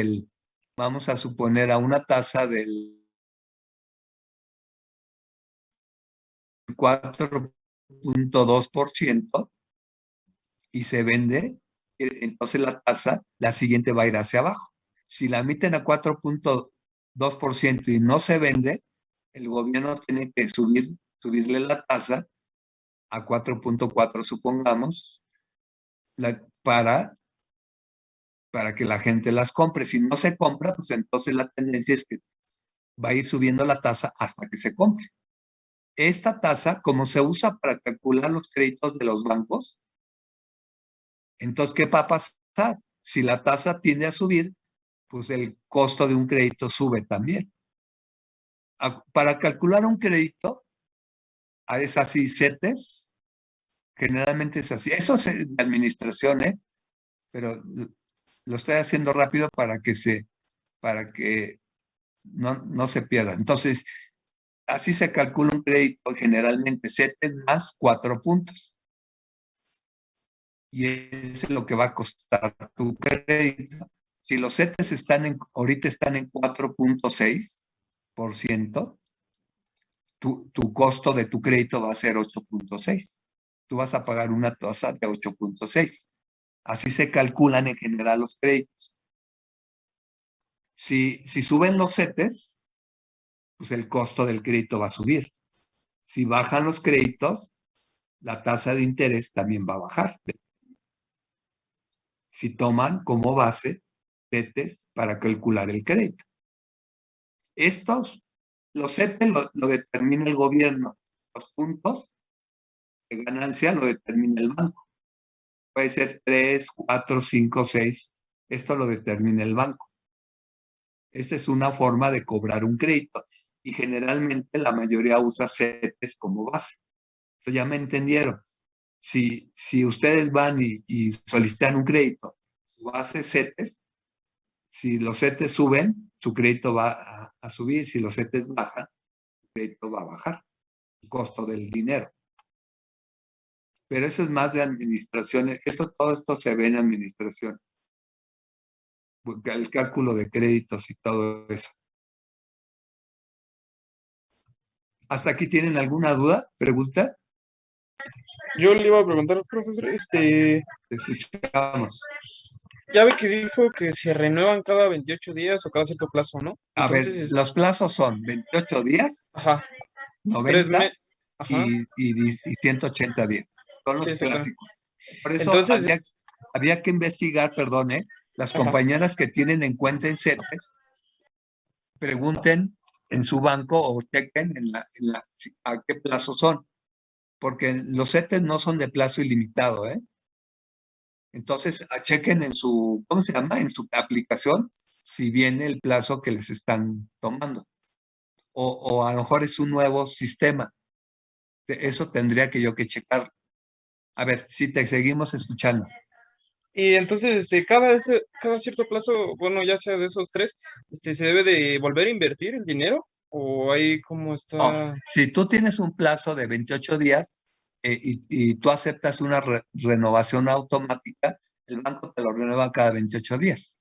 vamos a suponer, a una tasa del 4.2% y se vende, entonces la tasa, la siguiente va a ir hacia abajo. Si la emiten a 4.2% y no se vende, el gobierno tiene que subirle la tasa a 4.4, supongamos, para que la gente las compre. Si no se compra, pues entonces la tendencia es que va a ir subiendo la tasa hasta que se compre. Esta tasa, como se usa para calcular los créditos de los bancos, entonces, ¿qué va a pasar? Si la tasa tiende a subir, pues el costo de un crédito sube también. Para calcular un crédito, es así, CETES, generalmente es así. Eso es de administración, pero lo estoy haciendo rápido para que no se pierda. Entonces, así se calcula un crédito generalmente, CETES más 4 puntos. Y eso es lo que va a costar tu crédito. Si los CETES ahorita están en 4.6%, tu costo de tu crédito va a ser 8.6. Tú vas a pagar una tasa de 8.6. Así se calculan en general los créditos. Si suben los CETES, pues el costo del crédito va a subir. Si bajan los créditos, la tasa de interés también va a bajar. Si toman como base CETES para calcular el crédito. Los CETES lo determina el gobierno. Los puntos de ganancia lo determina el banco. Puede ser 3, 4, 5, 6. Esto lo determina el banco. Esta es una forma de cobrar un crédito. Y generalmente la mayoría usa CETES como base. Entonces ya me entendieron. Si ustedes van y solicitan un crédito, su base es CETES. Si los CETES suben, su crédito va a subir. Si los CETES bajan, su crédito va a bajar. El costo del dinero. Pero eso es más de administración. Todo esto se ve en administración. El cálculo de créditos y todo eso. ¿Hasta aquí tienen alguna duda? ¿Pregunta? Yo le iba a preguntar, profesor, Te escuchamos. ya ve que dijo que se renuevan cada 28 días o cada cierto plazo, ¿no? A ver, Entonces, los plazos son 28 días, ajá, 90 ajá, y 180 días. Son los sí, exacto. clásicos. Por eso Entonces, había que investigar, perdón, las Ajá. compañeras que tienen en cuenta en CETES, pregunten en su banco o chequen a qué plazo son, porque los CETES no son de plazo ilimitado, Entonces, chequen en su, ¿cómo se llama? En su aplicación, si viene el plazo que les están tomando. O a lo mejor es un nuevo sistema. Eso tendría que yo que checar. A ver, si te seguimos escuchando. y entonces, cada cierto plazo, bueno, ya sea de esos tres, ¿se debe de volver a invertir el dinero? ¿O ahí cómo está? No, si tú tienes un plazo de 28 días y tú aceptas una renovación automática, el banco te lo renueva cada 28 días.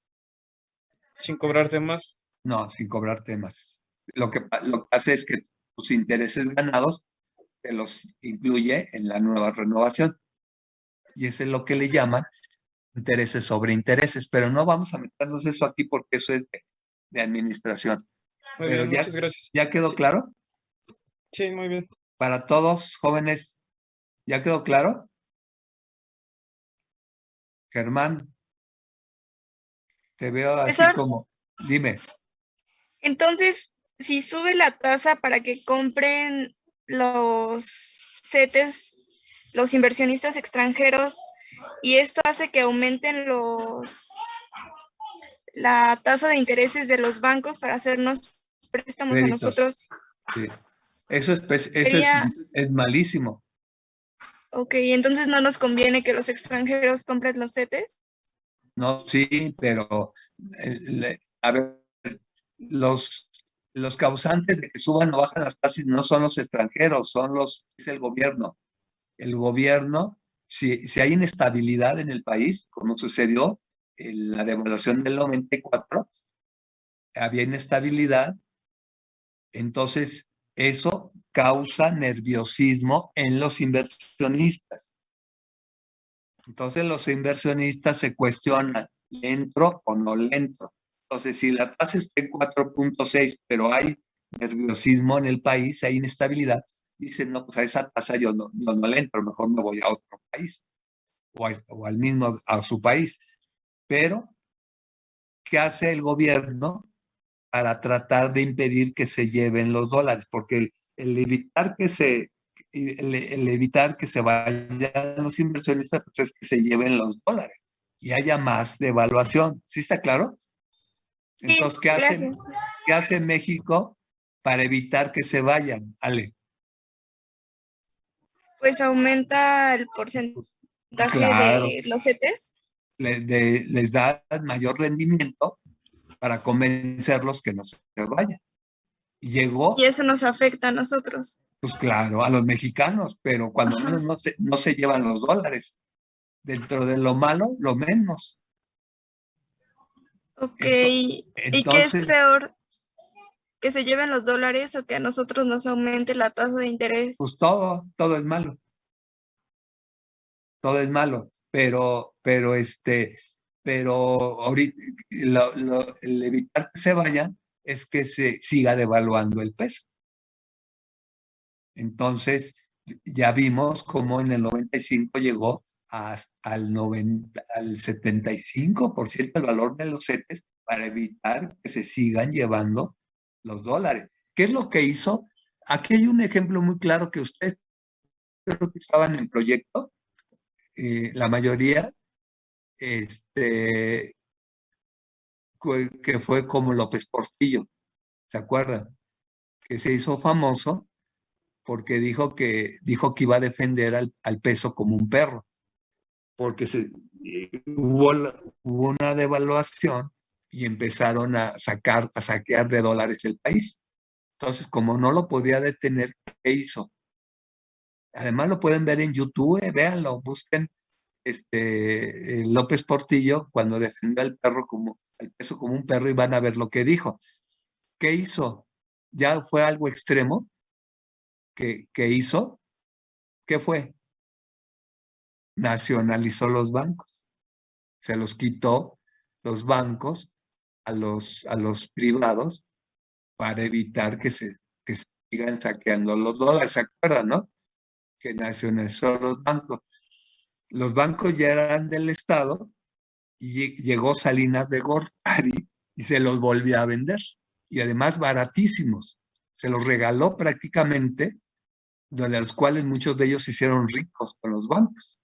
Sin cobrarte más. No, sin cobrarte más. Lo que hace es que tus intereses ganados te los incluye en la nueva renovación. Y eso es lo que le llaman intereses sobre intereses. Pero no vamos a meternos eso aquí porque eso es de administración. Muy Pero bien, muchas gracias. ¿ya quedó claro? Sí, muy bien. Para todos, jóvenes, ¿ya quedó claro? Germán, te veo así Profesor, como, dime, entonces, si sube la tasa para que compren los CETES, los inversionistas extranjeros, y esto hace que aumenten la tasa de intereses de los bancos para hacernos préstamos a créditos. nosotros, Sí. Eso sería, es malísimo. ok, entonces no nos conviene que los extranjeros compren los CETES. No, sí, pero a ver, los causantes de que suban o bajan las tasas no son los extranjeros, es el gobierno. El gobierno, si hay inestabilidad en el país, como sucedió en la devaluación del 94, había inestabilidad, entonces eso causa nerviosismo en los inversionistas. Entonces los inversionistas se cuestionan, ¿le entro o no le entro? Entonces, si la tasa está en 4.6, pero hay nerviosismo en el país, hay inestabilidad, dicen, no, pues a esa tasa yo no le entro, mejor me voy a otro país o al mismo, a su país. Pero, ¿qué hace el gobierno para tratar de impedir que se lleven los dólares? Porque el evitar el evitar que se vayan los inversionistas, pues es que se lleven los dólares y haya más devaluación. ¿Sí está claro? Sí, Entonces, gracias. ¿qué hace México para evitar que se vayan? Ale, Pues aumenta el porcentaje claro, de los CETES. les da mayor rendimiento para convencerlos que no se vayan. Y Y llegó, eso nos afecta a nosotros. pues claro, a los mexicanos, pero cuando Ajá. menos no se llevan los dólares. Dentro de lo malo, lo menos. Ok, ¿y qué es Entonces, peor? ¿Que se lleven los dólares o que a nosotros nos aumente la tasa de interés? pues todo es malo, todo es malo, pero ahorita el evitar que se vayan es que se siga devaluando el peso. Entonces, ya vimos cómo en el 95 llegó al 75% el valor de los CETES para evitar que se sigan llevando los dólares. ¿Qué es lo que hizo? Aquí hay un ejemplo muy claro que ustedes creo que estaban en proyecto, la mayoría, que fue como López Portillo, ¿se acuerdan? Que se hizo famoso porque dijo que iba a defender al peso como un perro, porque hubo una devaluación y empezaron a saquear de dólares el país. Entonces, como no lo podía detener, ¿qué hizo? Además lo pueden ver en YouTube, véanlo, busquen López Portillo cuando defendió al peso como un perro y van a ver lo que dijo. ¿Qué hizo? Ya fue algo extremo que hizo. ¿Qué fue? Nacionalizó los bancos. Se los quitó los bancos a los privados para evitar que se sigan saqueando los dólares. ¿Se acuerdan, no? Que nacionalizó los bancos. Los bancos ya eran del Estado y llegó Salinas de Gortari y se los volvió a vender. Y además baratísimos. Se los regaló prácticamente, de los cuales muchos de ellos se hicieron ricos con los bancos.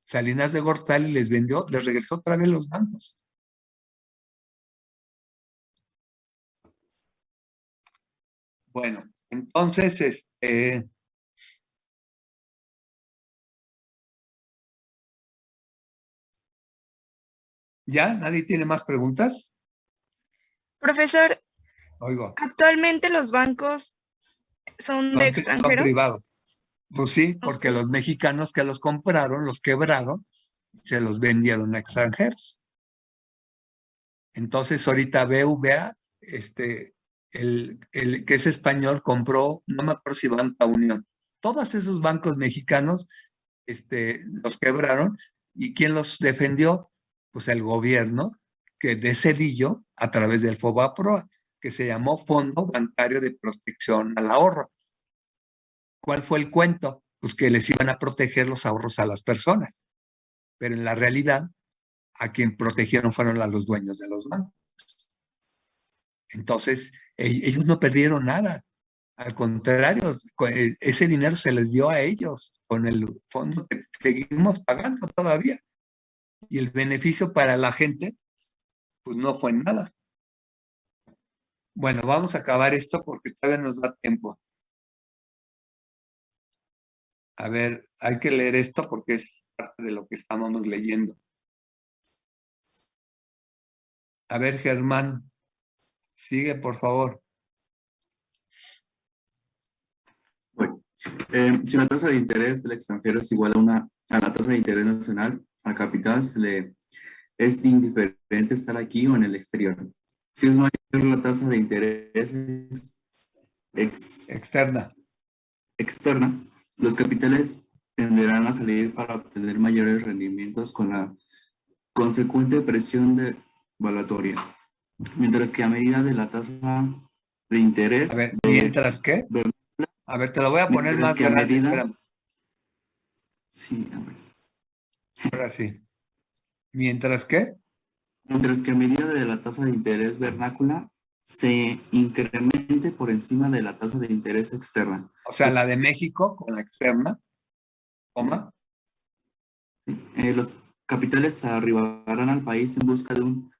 Salinas de Gortari les vendió, les regresó otra vez los bancos. Bueno, entonces, ¿ya? ¿Nadie tiene más preguntas? Profesor, Oigo, ¿actualmente los bancos son de son extranjeros? privados. Pues sí, porque Ok. los mexicanos que los compraron, los quebraron, se los vendieron a extranjeros. Entonces, ahorita BVA, el que es español, compró, no me acuerdo si Banca Unión. Todos esos bancos mexicanos, los quebraron. ¿Y quién los defendió? Pues el gobierno, que de Cedillo, a través del FOBAPROA, que se llamó Fondo Bancario de Protección al Ahorro. ¿Cuál fue el cuento? Pues que les iban a proteger los ahorros a las personas, pero en la realidad a quien protegieron fueron a los dueños de los bancos. Entonces, ellos no perdieron nada. Al contrario, ese dinero se les dio a ellos con el fondo que seguimos pagando todavía. Y el beneficio para la gente, pues no fue nada. Bueno, vamos a acabar esto porque todavía nos da tiempo. A ver, hay que leer esto porque es parte de lo que estábamos leyendo. A ver, Germán, sigue, por favor. Bueno, si la tasa de interés del extranjero es igual a la tasa de interés nacional, al capital es indiferente estar aquí o en el exterior. Si es mayor la tasa de interés externa, los capitales tenderán a salir para obtener mayores rendimientos con la consecuente presión devaluatoria. Mientras que a medida de la tasa de interés... A ver, ¿mientras qué? A ver, te lo voy a poner más grande. Sí, a ver. Ahora sí. ¿Mientras qué? Mientras que a medida de la tasa de interés vernácula se incremente por encima de la tasa de interés externa. O sea, la de México con la externa, ¿cómo? Los capitales arribarán al país en busca de un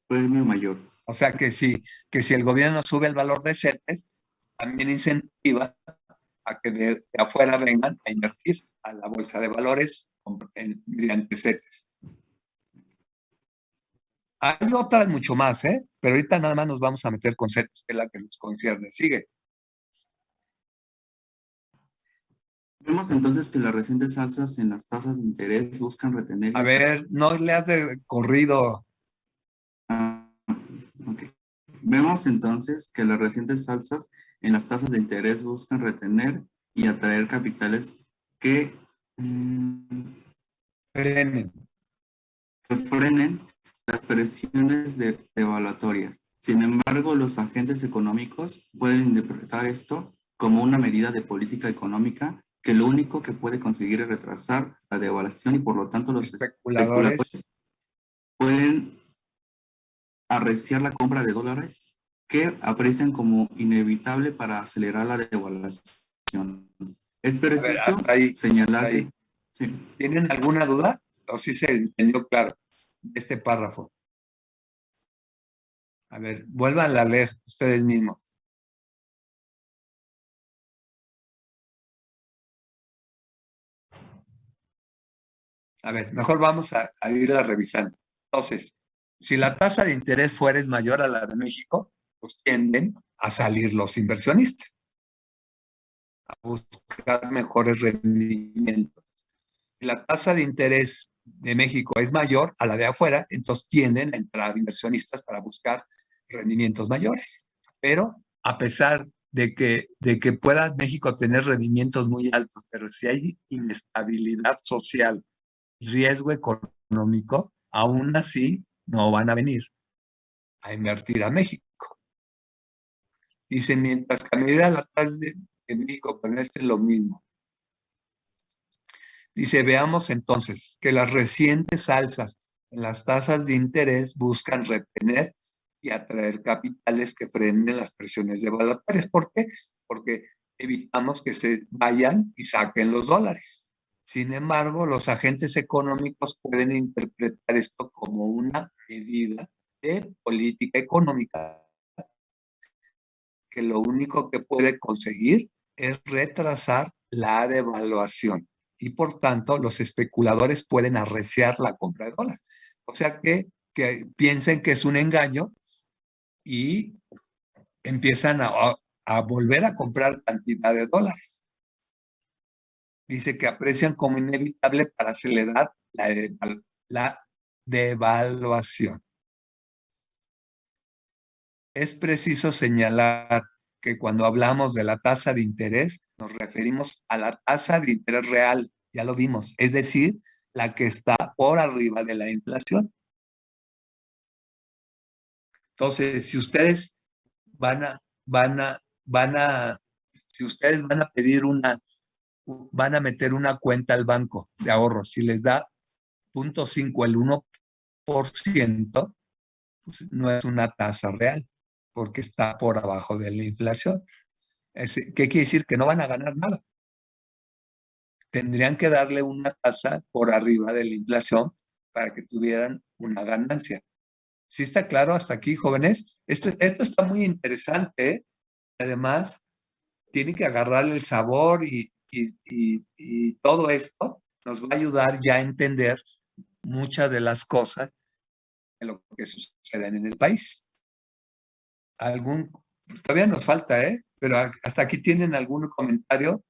premio mayor. O sea que si el gobierno sube el valor de CETES, también incentiva a que de afuera vengan a invertir a la bolsa de valores mediante CETES. Hay otras mucho más, pero ahorita nada más nos vamos a meter con CETES, que es la que nos concierne. Sigue. Vemos entonces que las recientes alzas en las tasas de interés buscan retener... A ver, no le has de corrido. Okay. Vemos entonces que las recientes alzas en las tasas de interés buscan retener y atraer capitales que frenen las presiones devaluatorias. Sin embargo, los agentes económicos pueden interpretar esto como una medida de política económica que lo único que puede conseguir es retrasar la devaluación y por lo tanto los especuladores pueden arreciar la compra de dólares que aprecian como inevitable para acelerar la devaluación. Es preciso señalar que... Sí. ¿Tienen alguna duda? ¿O sí se entendió claro este párrafo? A ver, vuelvan a leer ustedes mismos. A ver, mejor vamos a irla revisando. Entonces, si la tasa de interés fuera mayor a la de México, pues tienden a salir los inversionistas a buscar mejores rendimientos. Si la tasa de interés de México es mayor a la de afuera, entonces tienden a entrar inversionistas para buscar rendimientos mayores. Pero a pesar de que pueda México tener rendimientos muy altos, pero si hay inestabilidad social, riesgo económico, aún así no van a venir a invertir a México. Dicen, mientras que a medida de la tasa de México, pero este es lo mismo. Dice, veamos entonces que las recientes alzas en las tasas de interés buscan retener y atraer capitales que frenen las presiones devaluatorias. ¿Por qué? Porque evitamos que se vayan y saquen los dólares. Sin embargo, los agentes económicos pueden interpretar esto como una medida de política económica que lo único que puede conseguir es retrasar la devaluación y por tanto los especuladores pueden arreciar la compra de dólares. O sea que piensen que es un engaño y empiezan a volver a comprar cantidad de dólares. Dice que aprecian como inevitable para acelerar la devaluación. Es preciso señalar que cuando hablamos de la tasa de interés, nos referimos a la tasa de interés real, ya lo vimos, es decir, la que está por arriba de la inflación. Entonces, si ustedes van a, si ustedes van a pedir van a meter una cuenta al banco de ahorros, si les da 0.5, el 1%, pues no es una tasa real, porque está por abajo de la inflación. ¿Qué quiere decir? Que no van a ganar nada. Tendrían que darle una tasa por arriba de la inflación para que tuvieran una ganancia. ¿Sí está claro hasta aquí, jóvenes? Esto está muy interesante, ¿eh? Además, tienen que agarrarle el sabor y todo esto nos va a ayudar ya a entender muchas de las cosas de lo que suceden en el país. Todavía nos falta, ¿eh? Pero hasta aquí tienen algún comentario,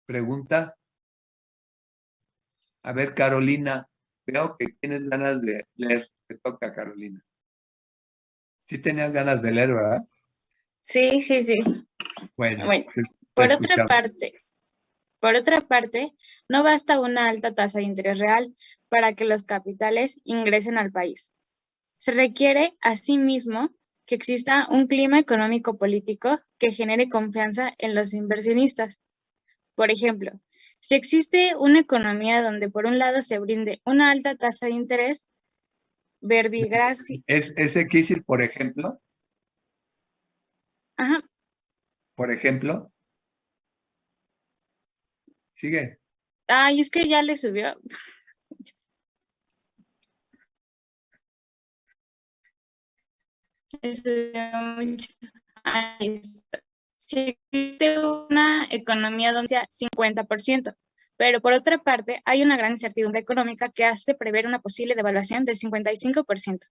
pregunta. A ver, Carolina, veo que tienes ganas de leer. Te toca, Carolina. Sí tenías ganas de leer, ¿verdad? Sí, sí, sí. Bueno, Bueno, te por escuchamos. otra parte, no basta una alta tasa de interés real para que los capitales ingresen al país. Se requiere, asimismo, que exista un clima económico-político que genere confianza en los inversionistas. Por ejemplo, si existe una economía donde por un lado se brinde una alta tasa de interés, verbigracia. ¿Ese quiere decir, por ejemplo? Ajá. Por ejemplo. Sigue. Ay, es que ya le subió. Si existe una economía donde sea 50%, pero por otra parte hay una gran incertidumbre económica que hace prever una posible devaluación del 55%.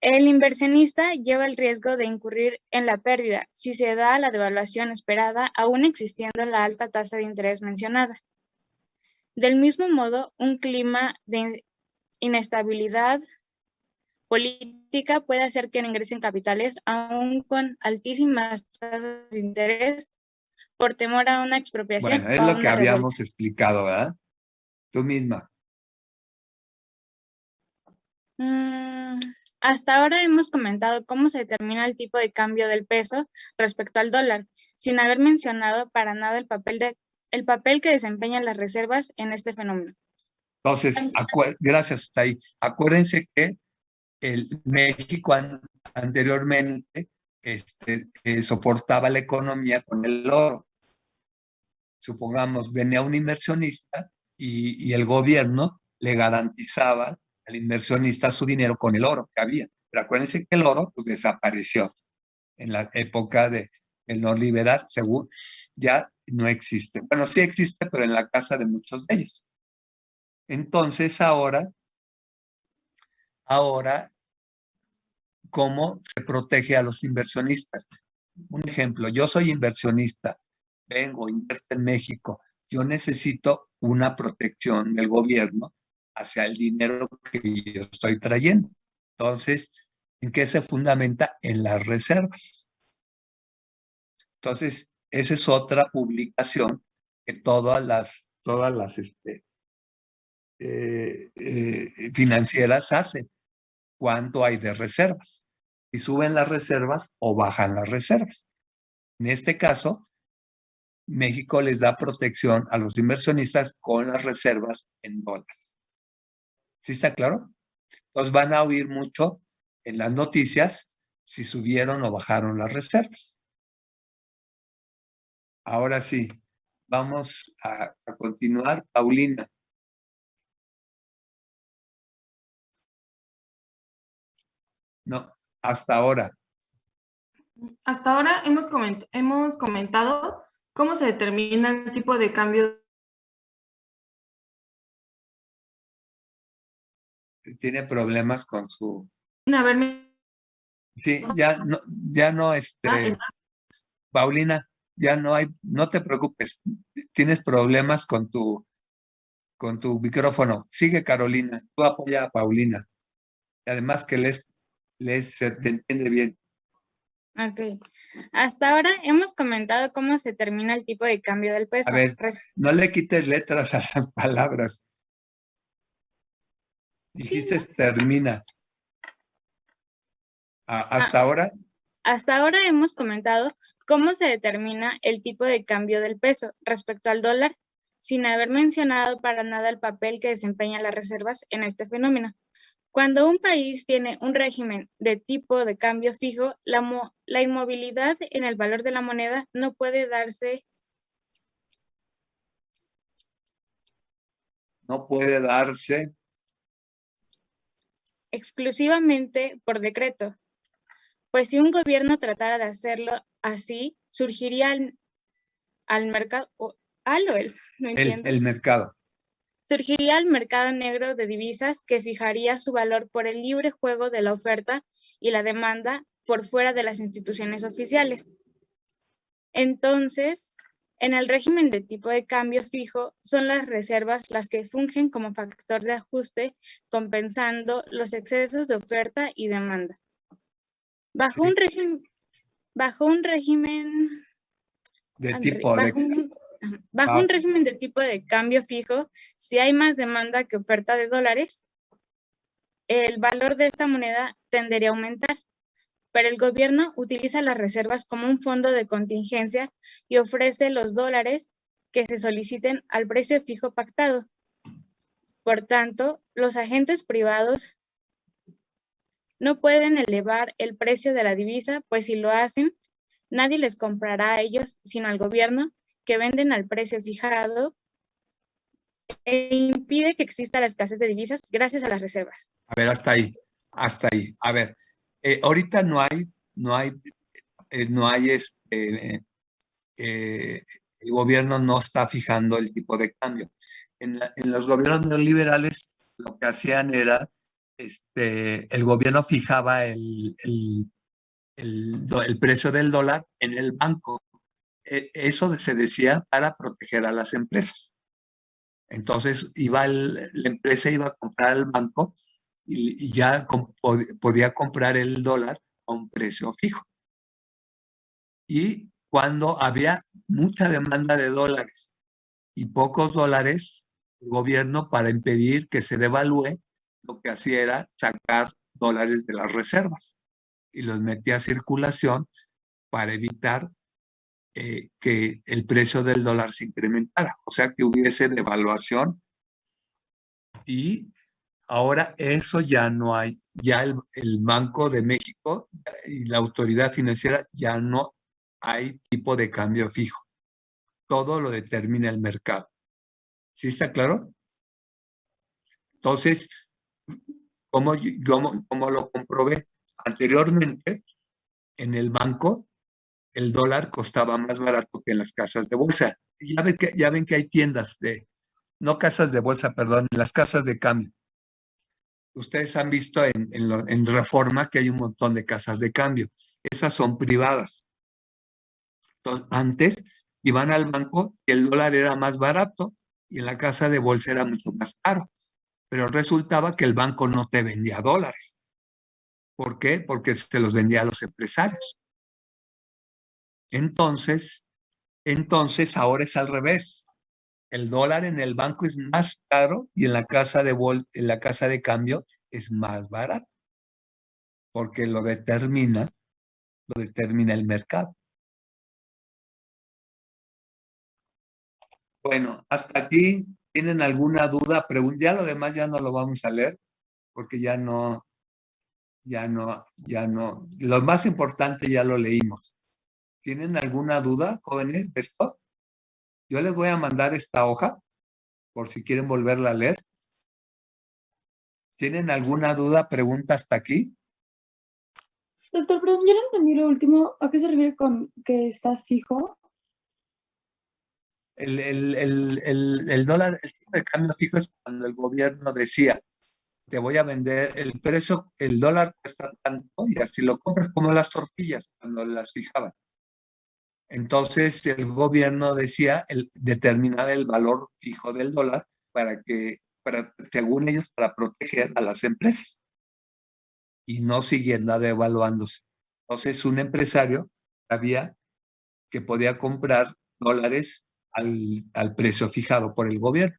El inversionista lleva el riesgo de incurrir en la pérdida si se da la devaluación esperada, aún existiendo la alta tasa de interés mencionada. Del mismo modo, un clima de inestabilidad política puede hacer que no ingresen capitales aún con altísimas tasas de interés por temor a una expropiación. Bueno, es o a lo que una habíamos revuelta. explicado, ¿verdad? Tú misma. Hasta ahora hemos comentado cómo se determina el tipo de cambio del peso respecto al dólar, sin haber mencionado para nada el papel que desempeñan las reservas en este fenómeno. Entonces, gracias, está ahí. Acuérdense que México anteriormente soportaba la economía con el oro. Supongamos, venía un inversionista y el gobierno le garantizaba al inversionista su dinero con el oro que había. Pero acuérdense que el oro pues, desapareció en la época del neoliberal, según ya no existe. Bueno, sí existe, pero en la casa de muchos de ellos. Entonces, ahora, ¿cómo se protege a los inversionistas? Un ejemplo, yo soy inversionista, invierto en México, yo necesito una protección del gobierno hacia el dinero que yo estoy trayendo. Entonces, ¿en qué se fundamenta? En las reservas. Entonces, esa es otra publicación que todas las financieras hacen. ¿Cuánto hay de reservas? Si suben las reservas o bajan las reservas. En este caso, México les da protección a los inversionistas con las reservas en dólares. ¿Sí está claro? Entonces van a oír mucho en las noticias si subieron o bajaron las reservas. Ahora sí, vamos a continuar. Paulina. No, hasta ahora. Hasta ahora hemos comentado cómo se determina el tipo de cambio. Tiene problemas con su... A ver, Sí, ya no, Paulina, ya no hay, no te preocupes, tienes problemas con tu micrófono. Sigue, Carolina, tú apoya a Paulina. Además que se te entiende bien. Ok. Hasta ahora hemos comentado cómo se determina el tipo de cambio del peso. A ver, no le quites letras a las palabras. Dijiste termina. Hasta ahora, Hasta ahora hemos comentado cómo se determina el tipo de cambio del peso respecto al dólar, sin haber mencionado para nada el papel que desempeñan las reservas en este fenómeno. Cuando un país tiene un régimen de tipo de cambio fijo, la inmovilidad en el valor de la moneda no puede darse exclusivamente por decreto, pues si un gobierno tratara de hacerlo así, surgiría al mercado, no entiendo. el mercado. Surgiría el mercado negro de divisas que fijaría su valor por el libre juego de la oferta y la demanda por fuera de las instituciones oficiales. Entonces, en el régimen de tipo de cambio fijo, son las reservas las que fungen como factor de ajuste, compensando los excesos de oferta y demanda. Bajo un régimen Bajo un régimen de tipo de cambio fijo, si hay más demanda que oferta de dólares, el valor de esta moneda tendería a aumentar, pero el gobierno utiliza las reservas como un fondo de contingencia y ofrece los dólares que se soliciten al precio fijo pactado. Por tanto, los agentes privados no pueden elevar el precio de la divisa, pues si lo hacen, nadie les comprará a ellos, sino al gobierno, que venden al precio fijado e impide que exista la escasez de divisas gracias a las reservas. A ver, hasta ahí. A ver, ahorita el gobierno no está fijando el tipo de cambio. En los gobiernos neoliberales lo que hacían era, el gobierno fijaba el precio del dólar en el banco. Eso se decía para proteger a las empresas. Entonces la empresa iba a comprar al banco y ya podía comprar el dólar a un precio fijo. Y cuando había mucha demanda de dólares y pocos dólares, el gobierno, para impedir que se devalúe, lo que hacía era sacar dólares de las reservas y los metía a circulación para evitar que el precio del dólar se incrementara, o sea, que hubiese devaluación. Y ahora eso ya no hay, ya el Banco de México y la autoridad financiera ya no hay tipo de cambio fijo. Todo lo determina el mercado. ¿Sí está claro? Entonces, ¿cómo lo comprobé? Anteriormente, en el banco, el dólar costaba más barato que en las casas de bolsa. Y ya ven que hay tiendas no casas de bolsa, perdón, las casas de cambio. Ustedes han visto en Reforma que hay un montón de casas de cambio. Esas son privadas. Entonces, antes iban al banco y el dólar era más barato y en la casa de bolsa era mucho más caro. Pero resultaba que el banco no te vendía dólares. ¿Por qué? Porque se los vendía a los empresarios. Entonces ahora es al revés. El dólar en el banco es más caro y en la casa de cambio es más barato. Porque lo determina el mercado. Bueno, hasta aquí. ¿Tienen alguna duda? Ya lo demás ya no lo vamos a leer, porque ya no. Lo más importante ya lo leímos. ¿Tienen alguna duda, jóvenes, de esto? Yo les voy a mandar esta hoja, por si quieren volverla a leer. ¿Tienen alguna duda, pregunta hasta aquí? Doctor, perdón, yo no entendí lo último. ¿A qué se refiere con que está fijo? El dólar, el tipo de cambio fijo es cuando el gobierno decía, te voy a vender el precio, el dólar cuesta tanto, y así lo compras, como las tortillas cuando las fijaban. Entonces el gobierno determinaba el valor fijo del dólar según ellos, para proteger a las empresas y no siguiendo devaluándose. Entonces un empresario sabía que podía comprar dólares al precio fijado por el gobierno.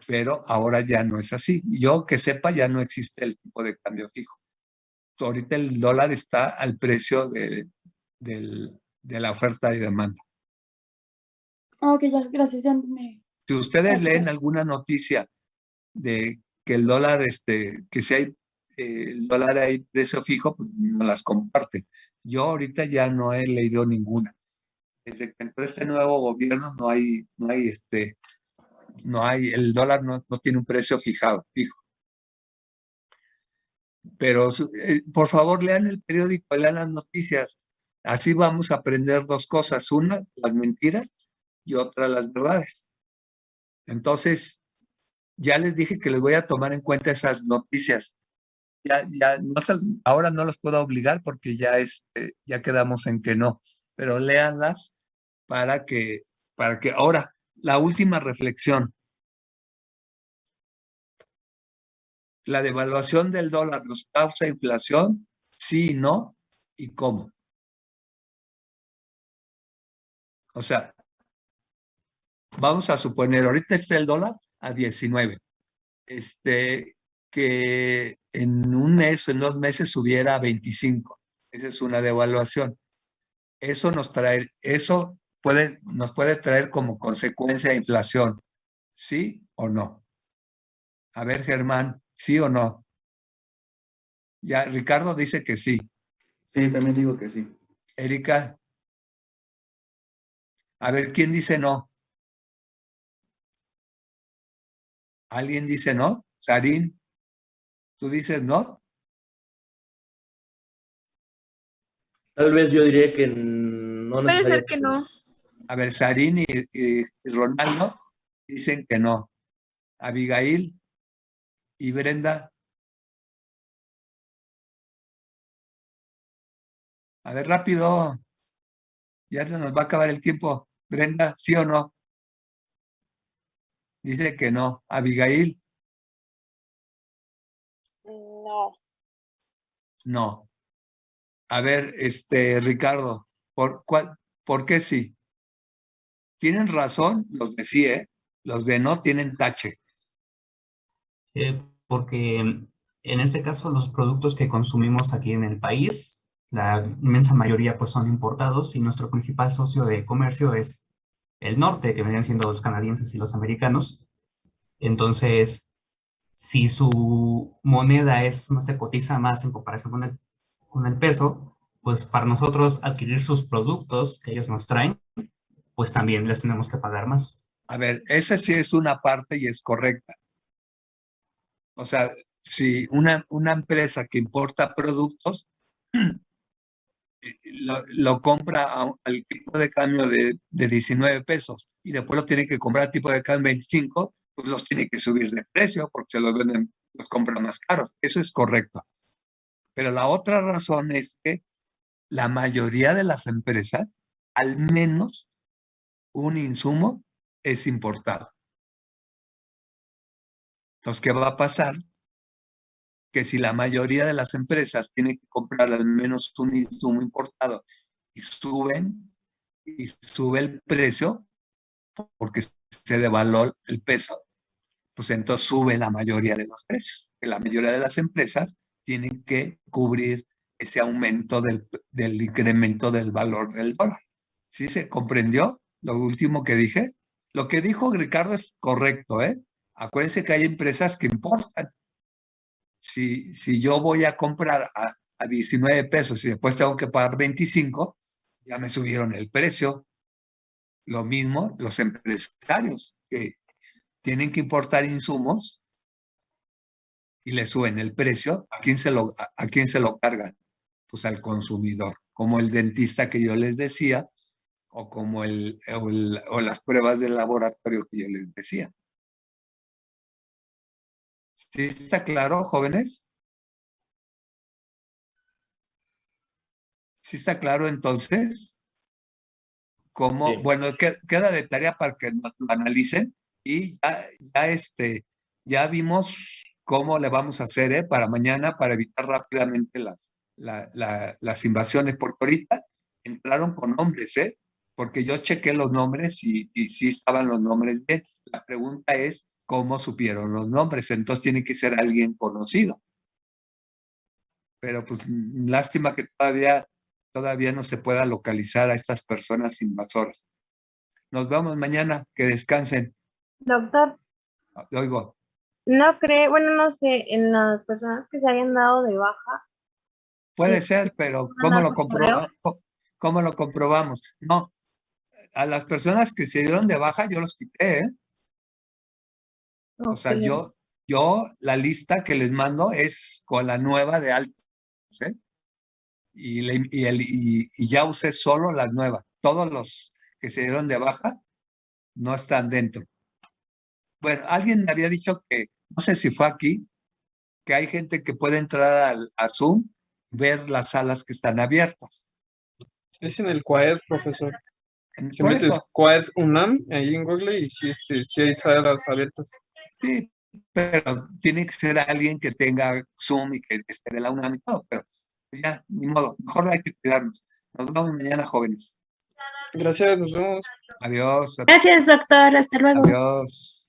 Pero ahora ya no es así. Yo que sepa, ya no existe el tipo de cambio fijo. ahorita el dólar está al precio de la oferta y demanda. Ok, ya, gracias, ya entendí. Si ustedes Ok. leen alguna noticia de que el dólar, que si hay el dólar hay precio fijo, pues no las comparten. Yo ahorita ya no he leído ninguna. Desde que entró este nuevo gobierno no hay, el dólar no tiene un precio fijo. Pero por favor lean el periódico, lean las noticias. Así vamos a aprender dos cosas. Una, las mentiras y otra, las verdades. Entonces, ya les dije que les voy a tomar en cuenta esas noticias. Ahora no los puedo obligar porque ya quedamos en que no, pero léanlas para que ahora, la última reflexión. ¿La devaluación del dólar nos causa inflación? Sí, no, ¿y cómo? O sea, vamos a suponer, ahorita está el dólar a 19. Que en un mes o en 2 meses subiera a 25. Esa es una devaluación. Eso nos puede traer como consecuencia inflación. ¿Sí o no? A ver, Germán, ¿sí o no? Ya, Ricardo dice que sí. Sí, también digo que sí. Erika. A ver, ¿quién dice no? ¿Alguien dice no? Sarín, ¿tú dices no? Tal vez yo diría que no Puede ser necesariamente. que no. A ver, Sarín y Ronaldo dicen que no. Abigail y Brenda. A ver, rápido. Ya se nos va a acabar el tiempo. Brenda, ¿sí o no? Dice que no. Abigail, No. no. A ver, Ricardo, ¿por qué sí? Tienen razón los de sí, ¿eh? Los de no tienen tache. Porque en este caso los productos que consumimos aquí en el país, la inmensa mayoría pues son importados y nuestro principal socio de comercio es el norte, que vendrían siendo los canadienses y los americanos. Entonces, si su moneda se cotiza más en comparación con el peso, pues para nosotros adquirir sus productos que ellos nos traen, pues también les tenemos que pagar más. A ver, esa sí es una parte y es correcta. O sea, si una empresa que importa productos lo compra al tipo de cambio de 19 pesos y después lo tiene que comprar al tipo de cambio 25, pues los tiene que subir de precio porque se los venden, los compran más caros. Eso es correcto. Pero la otra razón es que la mayoría de las empresas, al menos un insumo es importado. Entonces, ¿qué va a pasar? Que si la mayoría de las empresas tienen que comprar al menos un insumo importado y sube el precio porque se devaluó el peso, pues entonces sube la mayoría de los precios. Que la mayoría de las empresas tienen que cubrir ese aumento del incremento del valor del dólar. ¿Sí se comprendió lo último que dije? Lo que dijo Ricardo es correcto, ¿eh? Acuérdense que hay empresas que importan. Si yo voy a comprar a 19 pesos y después tengo que pagar 25, ya me subieron el precio. Lo mismo los empresarios que tienen que importar insumos y le suben el precio. ¿A quién se lo cargan? Pues al consumidor, como el dentista que yo les decía, o como o las pruebas de laboratorio que yo les decía. ¿Sí está claro, jóvenes? ¿Sí está claro entonces? ¿Cómo? Sí. Bueno, queda de tarea para que lo analicen y ya vimos cómo le vamos a hacer para mañana para evitar rápidamente las invasiones, porque ahorita entraron con nombres, porque yo chequé los nombres y sí estaban los nombres bien. La pregunta es cómo supieron los nombres, entonces tiene que ser alguien conocido. pero pues lástima que todavía no se pueda localizar a estas personas invasoras. Nos vemos mañana, que descansen. Doctor, Te oigo. ¿no cree, bueno, no sé, en las personas que se hayan dado de baja, Puede sí, ser, pero mandan a su correo? ¿cómo lo comprobamos? No, a las personas que se dieron de baja yo los quité, ¿eh? O sea, Ok. yo la lista que les mando es con la nueva de altos, ¿eh? Y ya usé solo las nuevas. Todos los que se dieron de baja no están dentro. Bueno, alguien me había dicho que, no sé si fue aquí, que hay gente que puede entrar a Zoom, ver las salas que están abiertas. Es en el CUAED, profesor. Te Por metes eso, CUAED UNAM ahí en Google y sí, sí hay salas abiertas. sí, pero tiene que ser alguien que tenga Zoom y que esté de la UNAM y todo, pero ya, ni modo, mejor hay que cuidarnos. Nos vemos mañana, jóvenes. Gracias, nos vemos. Adiós. Gracias, doctor. Hasta luego. Adiós.